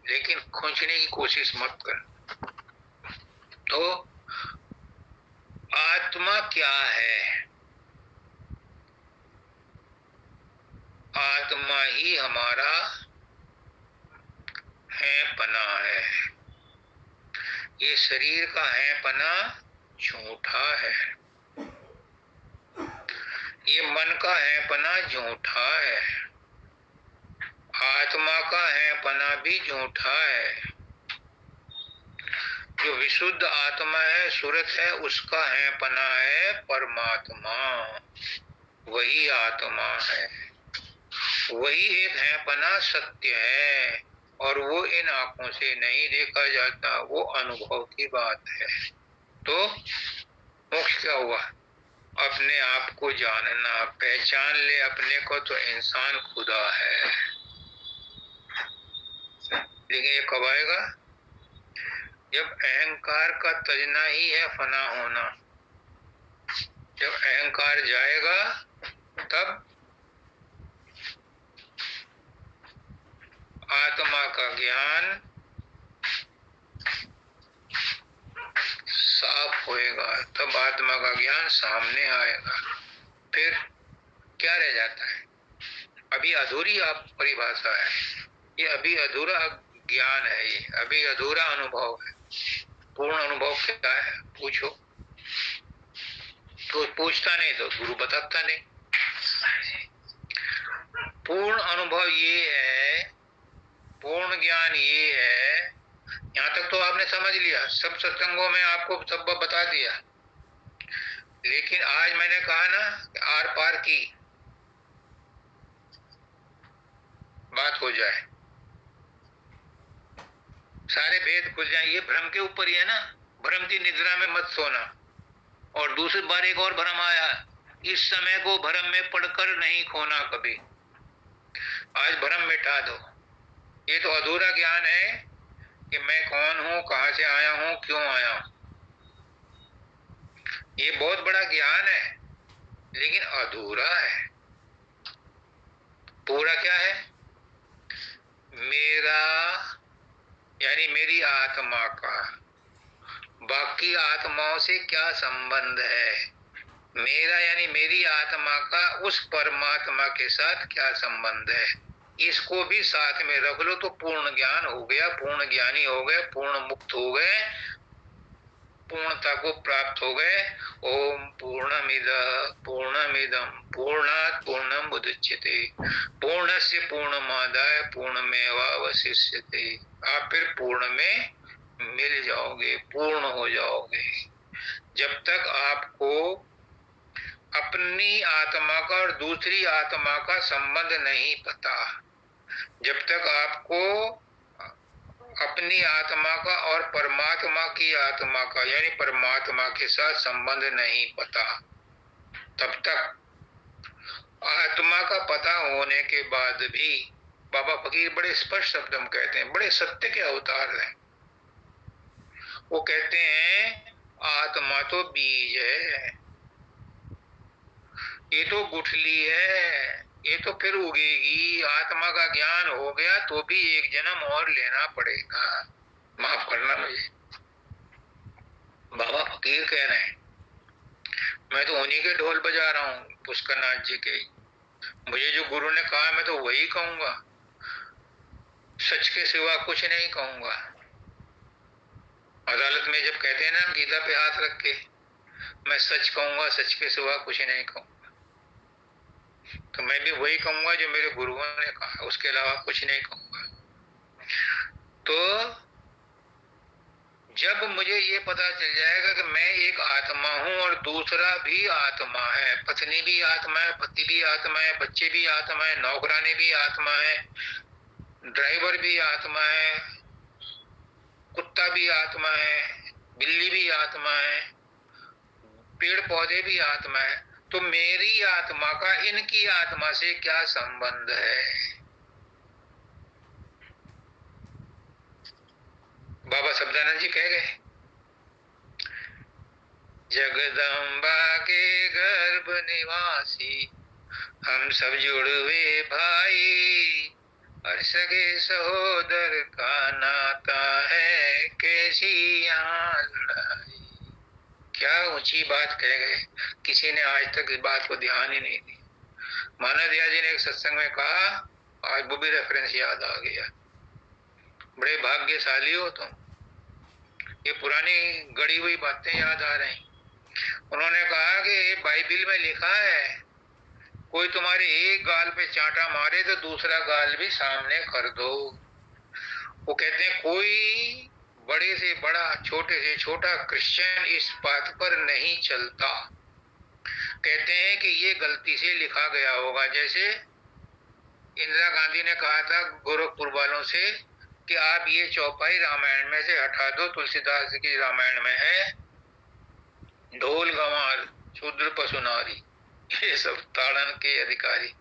लेकिन खींचने की कोशिश मत कर। तो आत्मा क्या है? आत्मा ही हमारा है पना है। ये शरीर का है पना झूठा है, ये मन का है पना झूठा है, आत्मा का है पना भी झूठा है। जो विशुद्ध आत्मा है, सुरत है, उसका है पना है परमात्मा। वही आत्मा है, वही एक है पना सत्य है, और वो इन आंखों से नहीं देखा जाता, वो अनुभव की बात है। तो मोक्ष क्या हुआ? अपने आप को जानना, पहचान ले अपने को तो इंसान खुदा है। लेकिन ये कब आएगा? जब अहंकार का तजना ही है फना होना, जब अहंकार जाएगा तब आत्मा का ज्ञान साफ होएगा, तब आत्मा का ज्ञान सामने आएगा। फिर क्या रह जाता है? अभी अधूरी आप परिभाषा है, ये अभी अधूरा ज्ञान है, ये अभी अधूरा अनुभव है। पूर्ण अनुभव क्या है पूछो, तो पूछता नहीं तो गुरु बताता नहीं। पूर्ण अनुभव ये है, पूर्ण ज्ञान ये है, यहां तक तो आपने समझ लिया, सब सत्संगों में आपको सब बता दिया। लेकिन आज मैंने कहा ना, आर पार की बात हो जाए, सारे भेद खुल जाए। ये भ्रम के ऊपर ही है ना, भ्रम की निद्रा में मत सोना। और दूसरी बार एक और भ्रम आया, इस समय को भ्रम में पढ़कर नहीं खोना कभी। आज भ्रम मिटा दो। ये तो अधूरा ज्ञान है कि मैं कौन हूं, कहां से आया हूं, क्यों आया हूं। ये बहुत बड़ा ज्ञान है, लेकिन अधूरा है। पूरा क्या है? मेरा यानी मेरी आत्मा का बाकी आत्माओं से क्या संबंध है, मेरा यानी मेरी आत्मा का उस परमात्मा के साथ क्या संबंध है, इसको भी साथ में रख लो तो पूर्ण ज्ञान हो गया, पूर्ण ज्ञानी हो गए, पूर्ण मुक्त हो गए, पूर्णता को प्राप्त हो गए। ओम पूर्णमिदः पूर्णमिदं पूर्णात् पूर्णमुदच्यते पूर्णस्य पूर्णमादाय पूर्णमेवावशिष्यते। आप फिर पूर्ण में मिल जाओगे, पूर्ण हो जाओगे। जब तक आपको अपनी आत्मा का और दूसरी आत्मा का संबंध नहीं पता, जब तक आपको अपनी आत्मा का और परमात्मा की आत्मा का यानी परमात्मा के साथ संबंध नहीं पता, तब तक आत्मा का पता होने के बाद भी बाबा फकीर बड़े स्पष्ट शब्द में कहते हैं, बड़े सत्य के अवतार हैं। वो कहते हैं आत्मा तो बीज है, ये तो गुठली है, ये तो फिर उगेगी। आत्मा का ज्ञान हो गया तो भी एक जन्म और लेना पड़ेगा। माफ करना मुझे, बाबा फकीर कह रहे हैं, मैं तो उन्हीं के ढोल बजा रहा हूँ, पुष्करनाथ जी के। मुझे जो गुरु ने कहा मैं तो वही कहूंगा, सच के सिवा कुछ नहीं कहूंगा। अदालत में जब कहते हैं ना गीता पे हाथ रख के, मैं सच कहूंगा, सच के सिवा कुछ नहीं कहूंगा, तो मैं भी वही कहूंगा जो मेरे गुरुओं ने कहा, उसके अलावा कुछ नहीं कहूंगा। तो जब मुझे ये पता चल जाएगा कि मैं एक आत्मा हूं और दूसरा भी आत्मा है, पत्नी भी आत्मा है, पति भी आत्मा है, बच्चे भी आत्मा है, नौकरानी भी आत्मा है, ड्राइवर भी आत्मा है, कुत्ता भी आत्मा है, बिल्ली भी आत्मा है, पेड़ पौधे भी आत्मा है, तो मेरी आत्मा का इनकी आत्मा से क्या संबंध है? बाबा शब्दानंद जी कह गए, जगदम्बा के गर्भ निवासी हम सब जुड़वे भाई, और सगे सहोदर का नाता है, कैसी यहाँ लड़ाई। क्या ऊंची बात कह गए, किसी ने आज तक इस बात को ध्यान ही नहीं दी। मानव दया जी ने एक सत्संग में कहा, आज वो भी रेफरेंस याद आ गया, बड़े भाग्यशाली हो तुम, ये पुरानी गड़ी हुई बातें याद आ रही। उन्होंने कहा कि बाइबिल में लिखा है, कोई तुम्हारे एक गाल पे चांटा मारे तो दूसरा गाल भी सामने कर दो। वो कहते हैं कोई बड़े से बड़ा, छोटे से छोटा क्रिश्चियन इस बात पर नहीं चलता। कहते हैं कि ये गलती से लिखा गया होगा, जैसे इंदिरा गांधी ने कहा था गोरखपुर वालों से कि आप ये चौपाई रामायण में से हटा दो, तुलसीदास की रामायण में है ढोल गंवार शूद्र पशु नारी, ये सब ताड़न के अधिकारी,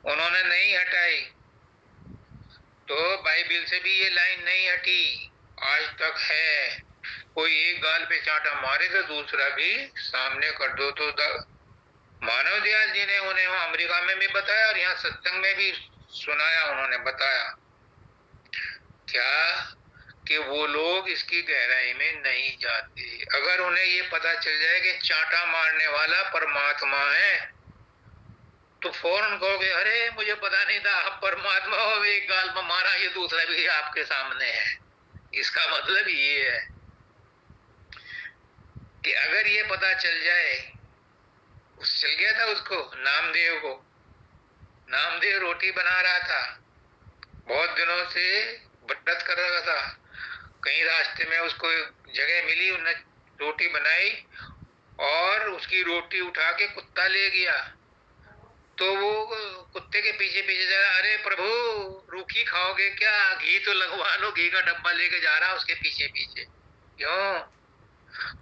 उन्होंने नहीं हटाई, तो बाइबिल से भी ये लाइन नहीं हटी, आज तक है। कोई एक गाल पे चांटा मारे तो दूसरा भी सामने कर दो। तो मानव दयाल जी ने उन्हें वहां अमेरिका में भी बताया और यहाँ सत्संग में भी सुनाया। उन्होंने बताया क्या कि वो लोग इसकी गहराई में नहीं जाते। अगर उन्हें ये पता चल जाए कि चांटा मारने वाला परमात्मा है तो फौरन कहोगे अरे मुझे पता नहीं था आप परमात्मा हो, एक गाल में मारा, ये दूसरा भी आपके सामने है। इसका मतलब ये है कि अगर ये पता चल जाए, चल गया था उसको, नामदेव को। नामदेव रोटी बना रहा था, बहुत दिनों से व्रत कर रहा था। कहीं रास्ते में उसको जगह मिली, उन्होंने रोटी बनाई और उसकी रोटी उठा के कुत्ता ले गया। तो वो कुत्ते के पीछे पीछे जा रहा, अरे प्रभु रूखी खाओगे क्या, घी तो लगवा लो। घी का डब्बा लेके जा रहा उसके पीछे पीछे। क्यों?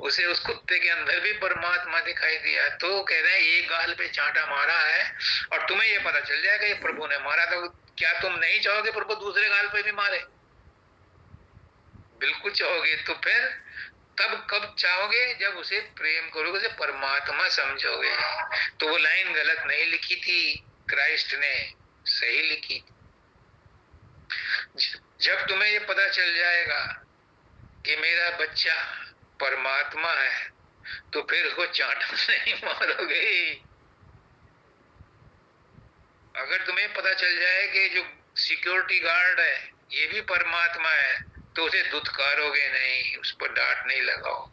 उसे उस कुत्ते के अंदर भी परमात्मा दिखाई दिया। तो कह रहे हैं एक गाल पे चांटा मारा है और तुम्हें ये पता चल जाएगा ये प्रभु ने मारा, तो क्या तुम नहीं चाहोगे प्रभु दूसरे गाल पे भी मारे? बिल्कुल चाहोगे। तो फिर तब कब चाहोगे? जब उसे प्रेम करोगे, उसे परमात्मा समझोगे। तो वो लाइन गलत नहीं लिखी थी, क्राइस्ट ने सही लिखी। जब तुम्हें ये पता चल जाएगा कि मेरा बच्चा परमात्मा है तो फिर उसको चांटा नहीं मारोगे। अगर तुम्हें पता चल जाए कि जो सिक्योरिटी गार्ड है ये भी परमात्मा है तो उसे दुत्कारोगे नहीं, उस पर डांट नहीं लगाओ।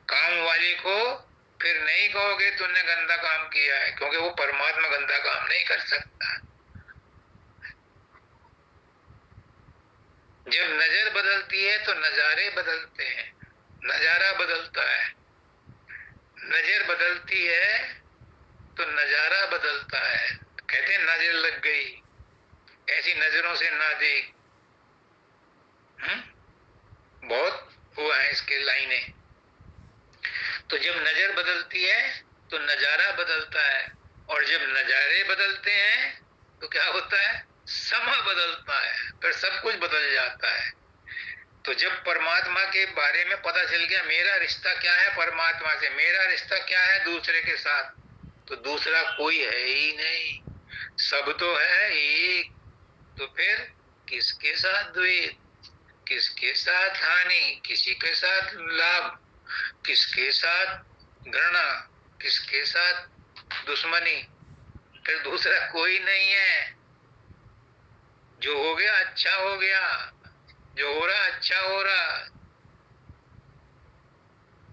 काम वाली को फिर नहीं कहोगे तुमने गंदा काम किया है, क्योंकि वो परमात्मा गंदा काम नहीं कर सकता। जब नजर बदलती है तो नजारे बदलते हैं, नजारा बदलता है। नजर बदलती है तो नजारा बदलता है। कहते हैं नजर लग गई, ऐसी नजरों से ना देख। बहुत हुआ है इसके लाइनें। तो जब नजर बदलती है तो नजारा बदलता है, और जब नजारे बदलते हैं तो क्या होता है? समय बदलता है, फिर सब कुछ बदल जाता है। तो जब परमात्मा के बारे में पता चल गया मेरा रिश्ता क्या है परमात्मा से, मेरा रिश्ता क्या है दूसरे के साथ, तो दूसरा कोई है ही नहीं, सब तो है एक। तो फिर किसके साथ द्वेष, किसके साथ हानि, किसी के साथ लाभ, किसके साथ घृणा, किसके साथ दुश्मनी? फिर दूसरा कोई नहीं है। जो हो गया अच्छा हो गया, जो हो रहा अच्छा हो रहा,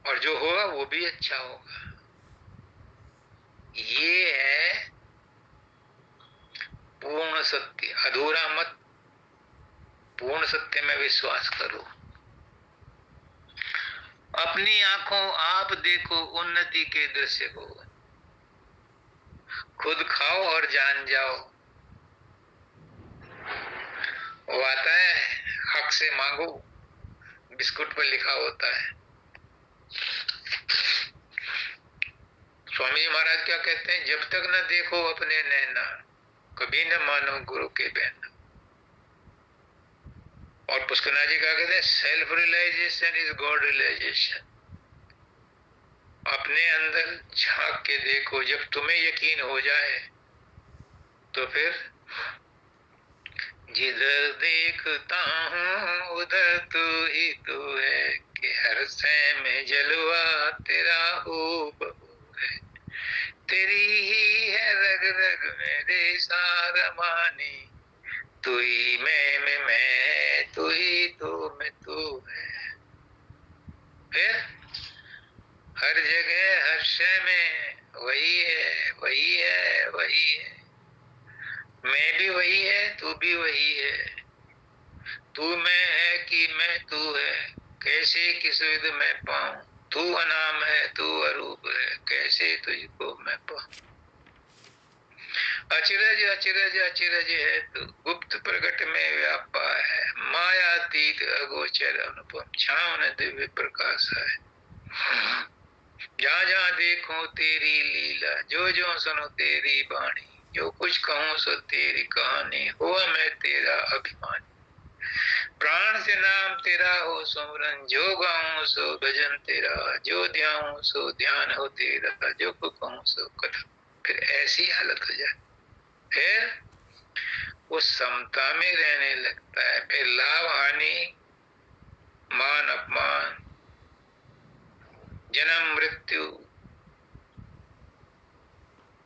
और जो होगा वो भी अच्छा होगा। ये है पूर्ण सत्य। अधूरा मत, पूर्ण सत्य में विश्वास करो। अपनी आंखों आप देखो उन्नति के दृश्य को, खुद खाओ और जान जाओ। वो आता है हक से मांगो, बिस्कुट पर लिखा होता है। स्वामी जी महाराज क्या कहते हैं? जब तक न देखो अपने नैना, कभी न मानो गुरु के बहना। और पुष्करनाथ जी क्या कहते हैं? Self realization is god realization. अपने अंदर झांक के देखो, जब तुम्हें यकीन हो जाए तो फिर जिधर देखता हूँ उधर तू ही तू है, कि हर सै में जलवा तेरा हूबहू है। तेरी ही है रग रग मेरे सारा मानी, तू ही मैं तू ही तू मैं तू है। फिर हर जगह हर शय में वही है वही है वही है। मैं भी वही है, तू भी वही है। तू मैं है कि मैं तू है, कैसे किस विध में पाऊं। तू अनाम है तू अरूप है, कैसे तुझको मैं पाऊं। अचिरज अचिरज अचिरज है तू, गुप्त प्रकट में व्यापा है। मायातीत अगोचर अनुपम, छावन दिव्य प्रकाश है। जहाँ जहाँ देखूं तेरी लीला, जो जो सुनो तेरी वाणी, जो कुछ कहूं सो तेरी कहानी, हुआ मैं तेरा अभिमानी। प्राण से नाम तेरा हो सुमरन, जो गाऊं सो भजन तेरा, जो ध्याऊं सो ध्यान हो तेरा, जो कहूं सो कथा। फिर ऐसी हालत हो जाए, फिर वो समता में रहने लगता है। फिर लाभ हानि, मान अपमान, जन्म मृत्यु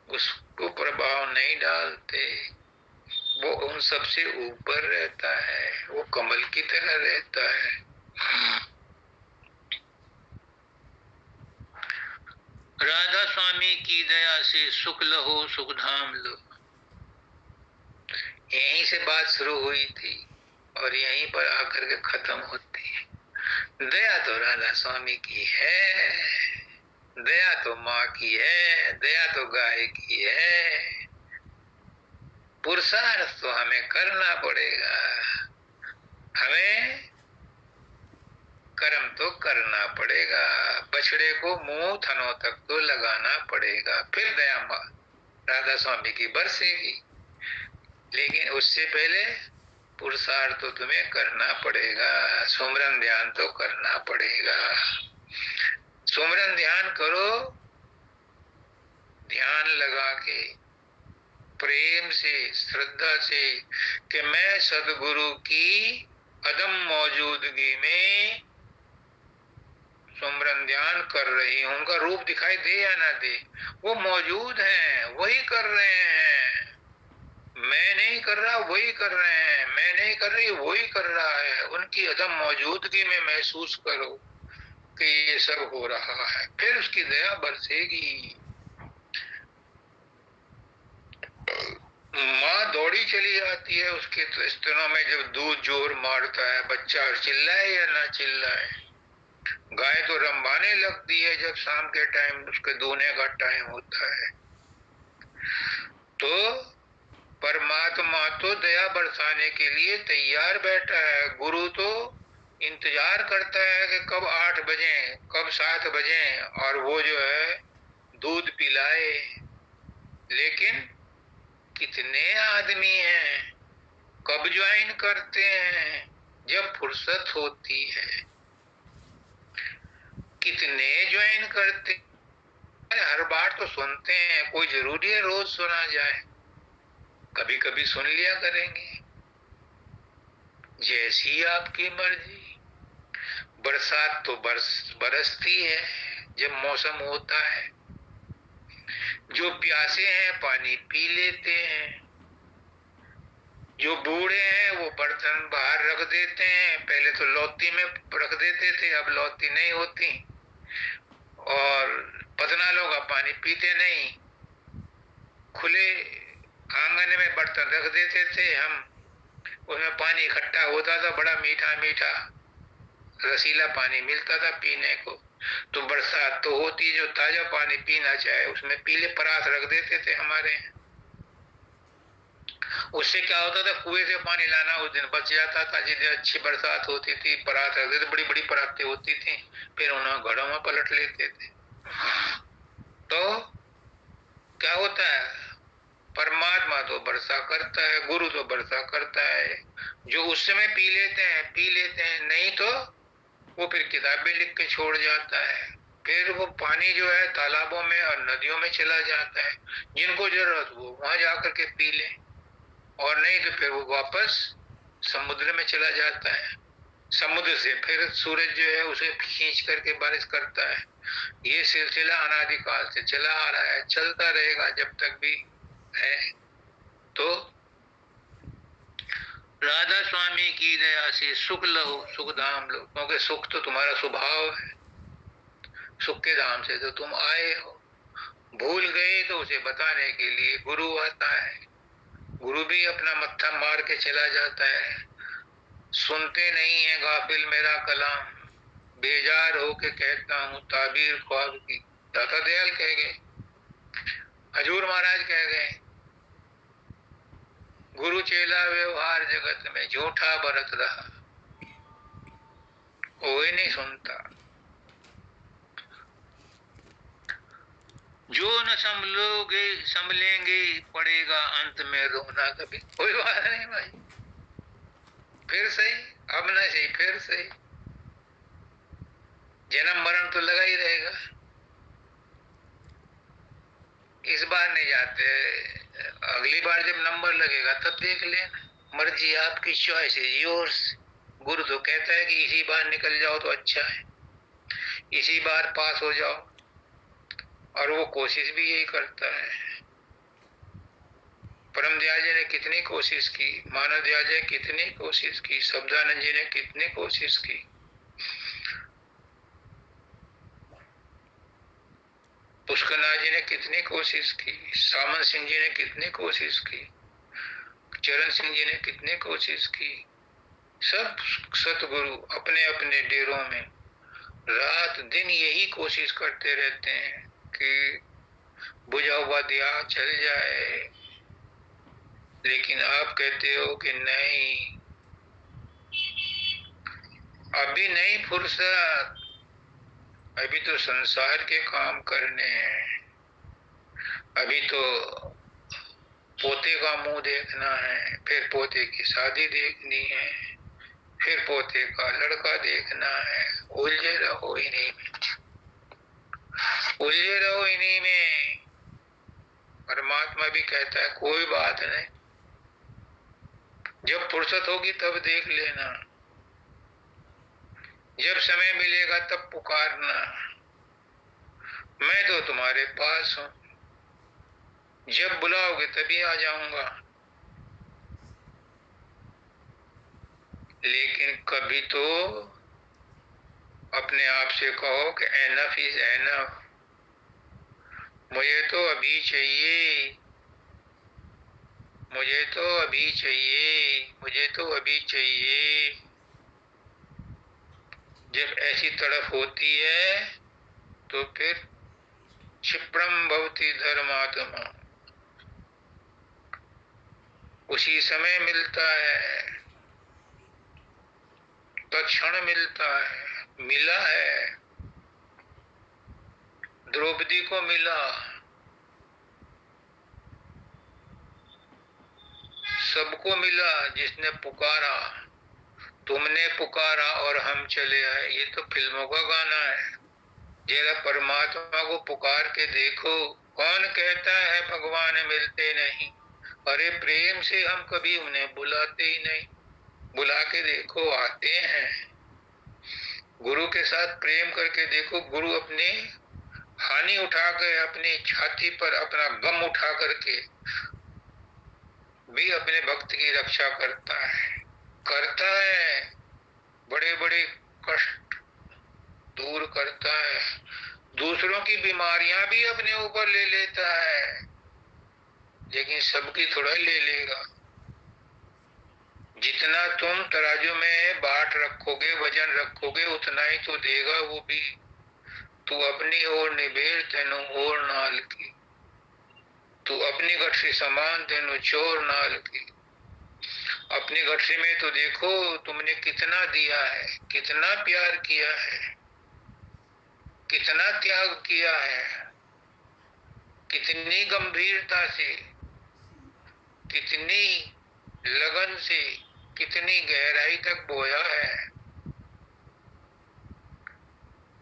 उसको प्रभाव नहीं डालते। वो उन सबसे ऊपर रहता है, वो कमल की तरह रहता है। राधा स्वामी की दया से सुख लहो सुख धाम लो, यहीं से बात शुरू हुई थी और यहीं पर आकर के खत्म होती है। दया तो राधा स्वामी की है, दया तो माँ की है, दया तो गाय की है। पुरुषार्थ तो हमें करना पड़ेगा, हमें कर्म तो करना पड़ेगा। बछड़े को मुंह थनों तक तो लगाना पड़ेगा, फिर दया माँ राधा स्वामी की बरसेगी। लेकिन उससे पहले पुरुषार्थ तो तुम्हें करना पड़ेगा, सुमरन ध्यान तो करना पड़ेगा। सुमरन ध्यान करो, ध्यान लगा के प्रेम से, श्रद्धा से कि मैं सदगुरु की अदम मौजूदगी में सुमरन ध्यान कर रही हूं। उनका रूप दिखाई दे या ना दे, वो मौजूद हैं, वही कर रहे हैं। मैं नहीं कर रहा, वही कर रहे हैं। मैं नहीं कर रही, वही कर रहा है। उनकी अदम मौजूदगी में महसूस करो कि ये सब हो रहा है, फिर उसकी दया बरसेगी। माँ दौड़ी चली आती है उसके स्तनों में, जब दूध जोर मारता है, बच्चा चिल्लाए या ना चिल्लाए। गाय तो रंभाने लगती है जब शाम के टाइम उसके दूहने का टाइम होता है। तो परमात्मा तो दया बरसाने के लिए तैयार बैठा है। गुरु तो इंतजार करता है कि कब 8 बजे, कब 7 बजे और वो जो है दूध पिलाए। लेकिन कितने आदमी हैं, कब ज्वाइन करते हैं, जब फुर्सत होती है। कितने ज्वाइन करते हैं, हर बार तो सुनते हैं, कोई जरूरी है रोज सुना जाए, कभी कभी सुन लिया करेंगे। जैसी आपकी मर्जी। बरसात तो बरसती है जब मौसम होता है। जो प्यासे हैं पानी पी लेते हैं, जो बूढ़े हैं वो बर्तन बाहर रख देते हैं। पहले तो लौती में रख देते थे, अब लौती नहीं होती। और पतनालों का पानी पीते नहीं, खुले आंगन में बर्तन रख देते थे हम, उसमें पानी इकट्ठा होता था, बड़ा मीठा मीठा रसीला पानी मिलता था पीने को। तो बरसात तो होती, जो ताजा पानी पीना चाहे उसमें पीले परात रख देते थे हमारे। उससे क्या होता था, कुएं से पानी लाना उस दिन बच जाता था। जिस दिन अच्छी बरसात होती थी, परात रख देते, बड़ी बड़ी परातें होती थी, फिर उन्हें घड़ों में पलट लेते थे। तो क्या होता है, परमात्मा तो वर्षा करता है, गुरु तो वर्षा करता है। जो उस समय पी लेते हैं पी लेते हैं, नहीं तो वो फिर किताबें लिख के छोड़ जाता है। फिर वो पानी जो है तालाबों में और नदियों में चला जाता है। जिनको जरूरत वो वहां जाकर के पी ले, और नहीं तो फिर वो वापस समुद्र में चला जाता है। समुद्र से फिर सूरज जो है उसे खींच करके बारिश करता है। ये सिलसिला अनादिकाल से चला आ रहा है, चलता रहेगा जब तक भी है। तो राधा स्वामी की दया से सुख लो सुख धाम लो, क्योंकि सुख तो तुम्हारा स्वभाव है। सुख के धाम से तो तुम आए हो। भूल गए तो उसे बताने के लिए गुरु आता है। गुरु भी अपना मत्था मार के चला जाता है। सुनते नहीं है गाफिल मेरा कलाम, बेजार होके कहता हूँ ताबीर ख्वाब की। दाता दयाल कह गए, हजूर महाराज कह गए, गुरु चेला व्यवहार जगत में झूठा बरत रहा, कोई नहीं सुनता। जो न संभलोगे संभलेंगे पड़ेगा अंत में रोना कभी। कोई बात नहीं भाई, फिर सही अब ना सही फिर से जन्म मरण तो लगा ही रहेगा। इस बार नहीं जाते, अगली बार जब नंबर लगेगा तब देख लेना। मर्जी आपकी, चॉइस इज योर्स। गुरु तो कहता है कि इसी बार निकल जाओ तो अच्छा है, इसी बार पास हो जाओ, और वो कोशिश भी यही करता है। परम दयाल जी ने कितनी कोशिश की, मानव दयाल जी ने कितनी कोशिश की, शब्दानंद जी ने कितनी कोशिश की, पुष्करनाथ जी ने कितनी कोशिश की, सामंत सिंह जी ने कितनी कोशिश की, चरण सिंह जी ने कितनी कोशिश की। सब सतगुरु अपने अपने डेरों में रात दिन यही कोशिश करते रहते हैं कि बुझा हुआ दिया चल जाए। लेकिन आप कहते हो कि नहीं, अभी नहीं फुर्सत, अभी तो संसार के काम करने हैं, अभी तो पोते का मुंह देखना है, फिर पोते की शादी देखनी है, फिर पोते का लड़का देखना है। उलझे रहो इन्हीं में, उलझे रहो इन्हीं में। परमात्मा भी कहता है कोई बात नहीं, जब फुर्सत होगी तब देख लेना, जब समय मिलेगा तब पुकारना, मैं तो तुम्हारे पास हूं, जब बुलाओगे तभी आ जाऊंगा। लेकिन कभी तो अपने आप से कहो कि एनफ इज एनफ, मुझे तो अभी चाहिए, मुझे तो अभी चाहिए, मुझे तो अभी चाहिए। जब ऐसी तड़फ होती है तो फिर क्षिप्रम भवति धर्मात्मा, उसी समय मिलता है, तत्क्षण मिलता है। मिला है, द्रौपदी को मिला, सबको मिला जिसने पुकारा। तुमने पुकारा और हम चले आए, ये तो फिल्मों का गाना है। जरा परमात्मा को पुकार के देखो, कौन कहता है भगवान मिलते नहीं। अरे प्रेम से हम कभी उन्हें बुलाते ही नहीं, बुला के देखो आते हैं। गुरु के साथ प्रेम करके देखो, गुरु अपनी हानि उठा कर, अपनी छाती पर अपना गम उठा करके भी अपने भक्त की रक्षा करता है, करता है। बड़े बड़े कष्ट दूर करता है, दूसरों की बीमारियां भी अपने ऊपर ले लेता है, लेकिन सबकी थोड़ा ले लेगा। जितना तुम तराजू में बाट रखोगे, वजन रखोगे, उतना ही तो देगा वो भी। तू अपनी ओर निबेर तेनु और नाल की, तू अपनी गठरी समान तेनु चोर नाल की। अपनी गठरी में तो देखो तुमने कितना दिया है, कितना प्यार किया है, कितना त्याग किया है, कितनी गंभीरता से, कितनी लगन से, कितनी गहराई तक बोया है।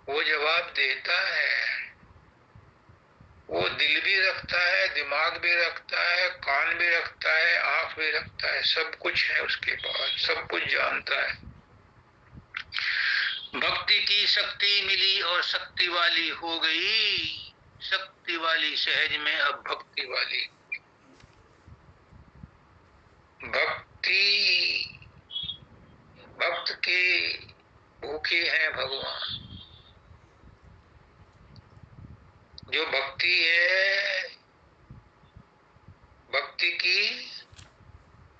वो जवाब देता है। वो दिल भी रखता है, दिमाग भी रखता है, कान भी रखता है, आंख भी रखता है, सब कुछ है उसके पास, सब कुछ जानता है। भक्ति की शक्ति मिली और शक्ति वाली हो गई, शक्ति वाली सहज में अब भक्ति वाली। भक्ति, भक्त के भूखे हैं भगवान। जो भक्ति है, भक्ति की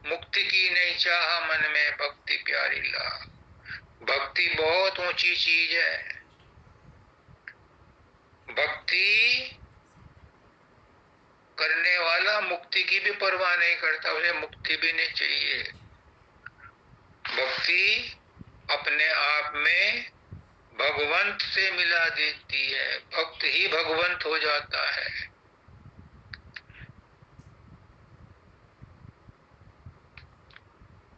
मुक्ति की नहीं चाहा मन में, भक्ति प्यारी ला। भक्ति बहुत ऊंची चीज है। भक्ति करने वाला मुक्ति की भी परवाह नहीं करता, उसे मुक्ति भी नहीं चाहिए। भक्ति अपने आप में भगवंत से मिला देती है, भक्त ही भगवंत हो जाता है।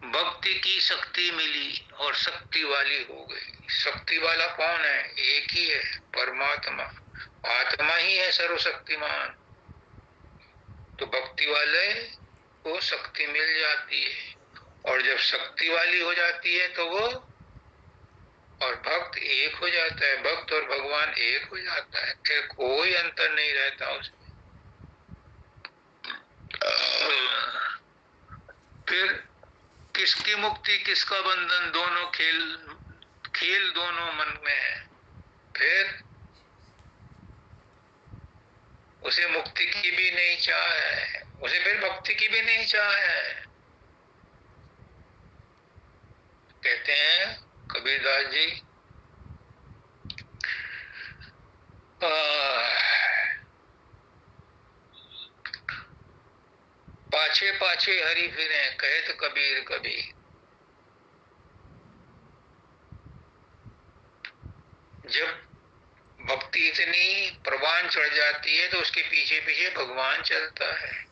भक्ति की शक्ति मिली और शक्ति वाली हो गई। शक्ति वाला कौन है? एक ही है, परमात्मा। आत्मा ही है सर्वशक्तिमान। तो भक्ति वाले को शक्ति मिल जाती है, और जब शक्ति वाली हो जाती है तो वो और भक्त एक हो जाता है। भक्त और भगवान एक हो जाता है, फिर कोई अंतर नहीं रहता उसमें। फिर किसकी मुक्ति किसका बंधन, दोनों खेल खेल दोनों मन में है। फिर उसे मुक्ति की भी नहीं चाह है, उसे फिर भक्ति की भी नहीं चाह है। कहते हैं कबीरदास जी, पाछे पाछे हरि फिरे कहत कबीर कबीर। जब भक्ति इतनी प्रवान चढ़ जाती है तो उसके पीछे पीछे भगवान चलता है।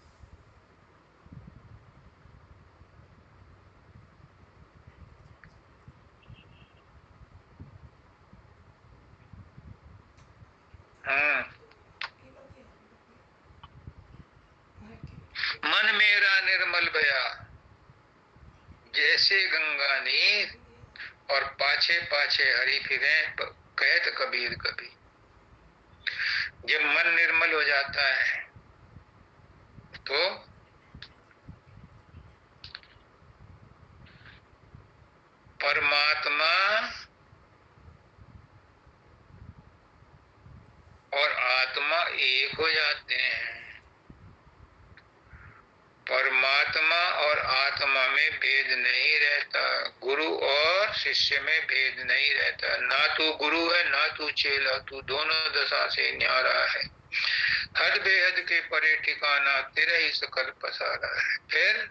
मन मेरा निर्मल भया जैसे गंगा नीर, और पाछे पाछे हरि फिरे कहत कबीर कबीर। जब मन निर्मल हो जाता है तो परमात्मा और आत्मा एक हो जाते हैं। परमात्मा और आत्मा में भेद नहीं रहता, गुरु और शिष्य में भेद नहीं रहता। ना तू गुरु है ना तू चेला, तू दोनों दशा से न्यारा है। हद बेहद के परे ठिकाना तेरा ही सकल पसारा है। फिर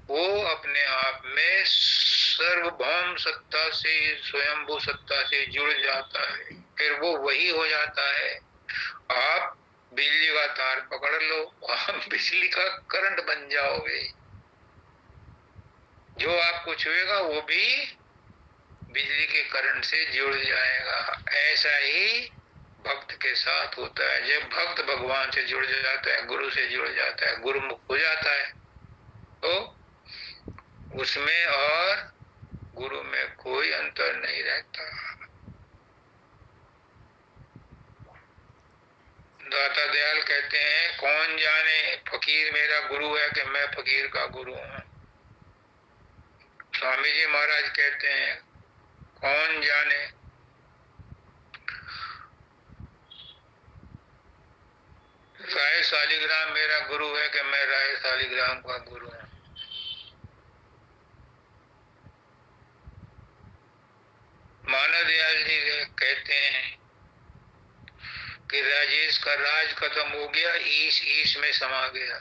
वो अपने आप में सर्वभौम सत्ता से, स्वयंभू सत्ता से जुड़ जाता है। फिर वो वही हो जाता है। आप बिजली का तार पकड़ लो, आप बिजली का करंट बन जाओगे। जो आपको छुएगा वो भी बिजली के करंट से जुड़ जाएगा। ऐसा ही भक्त के साथ होता है। जब भक्त भगवान से जुड़ जाता है, गुरु से जुड़ जाता है, गुरुमुख हो जाता है, तो उसमें और गुरु में कोई अंतर नहीं रहता। दाता दयाल कहते हैं, कौन जाने फकीर मेरा गुरु है कि मैं फकीर का गुरु हूं। स्वामी जी महाराज कहते हैं, कौन जाने राय शालिग्राम मेरा गुरु है कि मैं राय शालिग्राम का गुरु हूं। मानव दयाल जी कहते हैं कि राजेश का राज खत्म हो गया, ईश ईश में समा गया।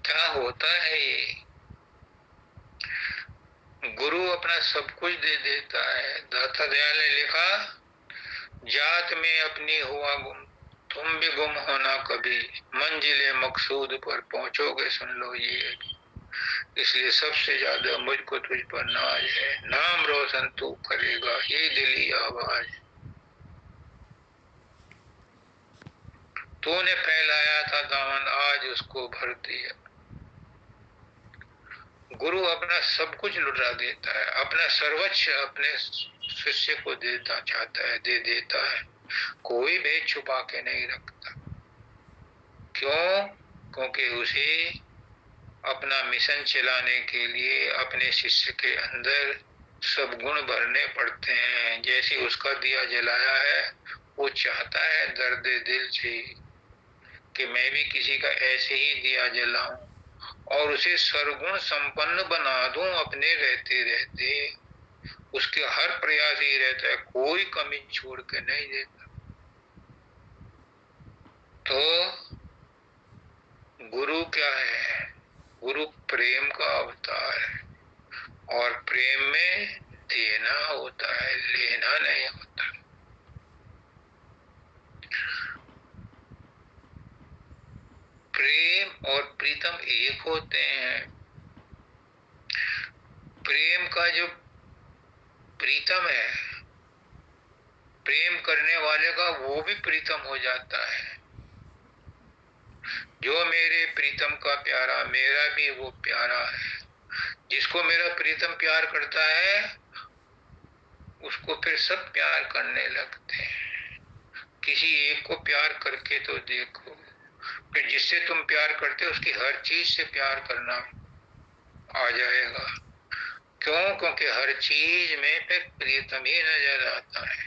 क्या होता है ये? गुरु अपना सब कुछ दे देता है। दाता दयाल ने लिखा, जात में अपनी हुआ गुम, तुम भी गुम होना कभी, मंजिले मकसूद पर पहुंचोगे सुन लो ये। इसलिए सबसे ज्यादा मुझको तुझ पर नाज है, नाम रोशन तू करेगा ये दिली आवाज। तूने फैलाया था दामन आज उसको भर दिया। गुरु अपना सब कुछ लुटा देता है, अपना सर्वोच्च अपने शिष्य को देता चाहता है, दे देता है। कोई भेद छुपा के नहीं रखता। क्यों? क्योंकि उसे अपना मिशन चलाने के लिए अपने शिष्य के अंदर सब गुण भरने पड़ते हैं। जैसे उसका दिया जलाया है, वो चाहता है दर्द दिल से कि मैं भी किसी का ऐसे ही दिया जलाऊं और उसे सर्वगुण संपन्न बना दूं अपने रहते रहते। उसके हर प्रयास ही रहता है, कोई कमी छोड़ के नहीं देता। तो गुरु क्या है? गुरु प्रेम का अवतार है, और प्रेम में देना होता है, लेना नहीं होता। प्रीतम एक होते हैं। प्रेम का जो प्रीतम है, प्रेम करने वाले का वो भी प्रीतम हो जाता है। जो मेरे प्रीतम का प्यारा, मेरा भी वो प्यारा है। जिसको मेरा प्रीतम प्यार करता है उसको फिर सब प्यार करने लगते हैं। किसी एक को प्यार करके तो देखो, फिर जिससे तुम प्यार करते हो उसकी हर चीज से प्यार करना आ जाएगा। क्यों? क्योंकि हर चीज में फिर प्रीतम ही नजर आता है।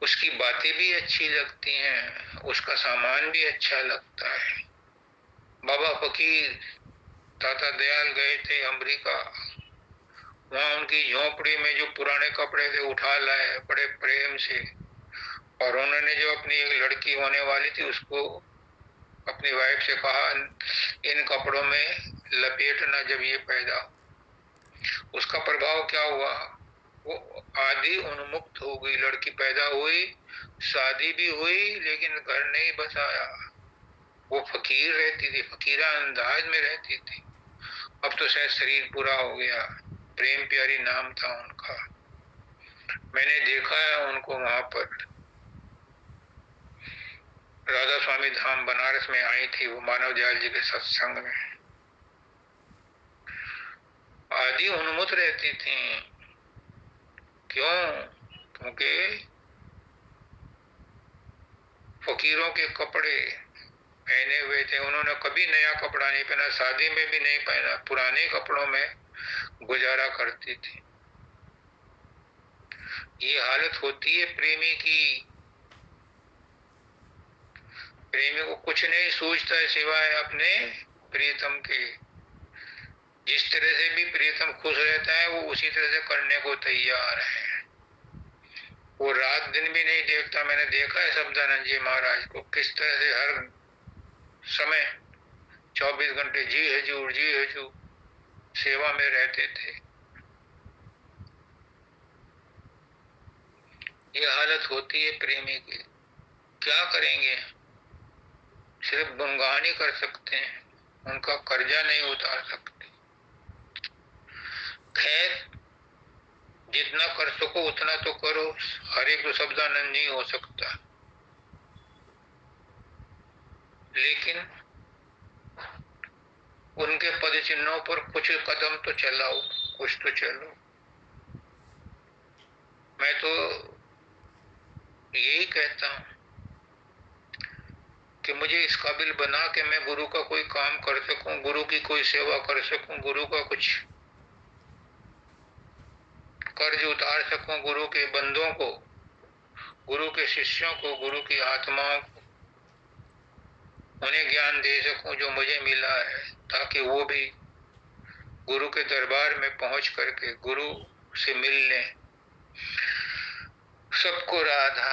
उसकी बातें भी अच्छी लगती हैं, उसका सामान भी अच्छा लगता है। बाबा फकीर ताता दयाल गए थे अमेरिका। वहां उनकी झोपड़ी में जो पुराने कपड़े थे उठा लाए बड़े प्रेम से, और उन्होंने जो अपनी एक लड़की होने वाली थी उसको अपनी वाइफ से कहा, इन कपड़ों में लपेटना जब ये पैदा हो। उसका प्रभाव क्या हुआ? वो आधी उन्मुक्त हो गई। लड़की पैदा हुई, शादी भी हुई, लेकिन घर नहीं बसाया। वो फकीर रहती थी, फकीरा अंदाज में रहती थी। अब तो शायद शरीर पूरा हो गया। प्रेम प्यारी नाम था उनका। मैंने देखा है उनको वहां पर। राधा स्वामी धाम बनारस में आई थी वो मानव दयाल जी के सत्संग में। आदि उन्मुक्त रहती थी। क्यों? क्योंकि फकीरों के कपड़े पहने हुए थे। उन्होंने कभी नया कपड़ा नहीं पहना, शादी में भी नहीं पहना, पुराने कपड़ों में गुजारा करती थी। ये हालत होती है प्रेमी की। प्रेमी को कुछ नहीं सूझता है सिवाय अपने प्रीतम के। जिस तरह से भी प्रीतम खुश रहता है वो उसी तरह से करने को तैयार है। वो रात दिन भी नहीं देखता। मैंने देखा है शब्दानंद जी महाराज को किस तरह से हर समय 24 घंटे जी हजूर सेवा में रहते थे। ये हालत होती है प्रेमी की। क्या करेंगे? सिर्फ गुणगान ही कर सकते हैं, उनका कर्जा नहीं उतार सकते। खैर, जितना कर सको उतना तो करो। हर एक तो शब्दानंद नहीं हो सकता, लेकिन उनके पद चिन्हों पर कुछ कदम तो चलाओ, कुछ तो चलो। मैं तो यही कहता हूं कि मुझे इस काबिल बना कि मैं गुरु का कोई काम कर सकूं, गुरु की कोई सेवा कर सकूं, गुरु का कुछ कर्ज उतार सकूं, गुरु के बंदों को, गुरु के शिष्यों को, गुरु की आत्माओं को उन्हें ज्ञान दे सकूं जो मुझे मिला है, ताकि वो भी गुरु के दरबार में पहुंच करके गुरु से मिल लें। सबको राधा।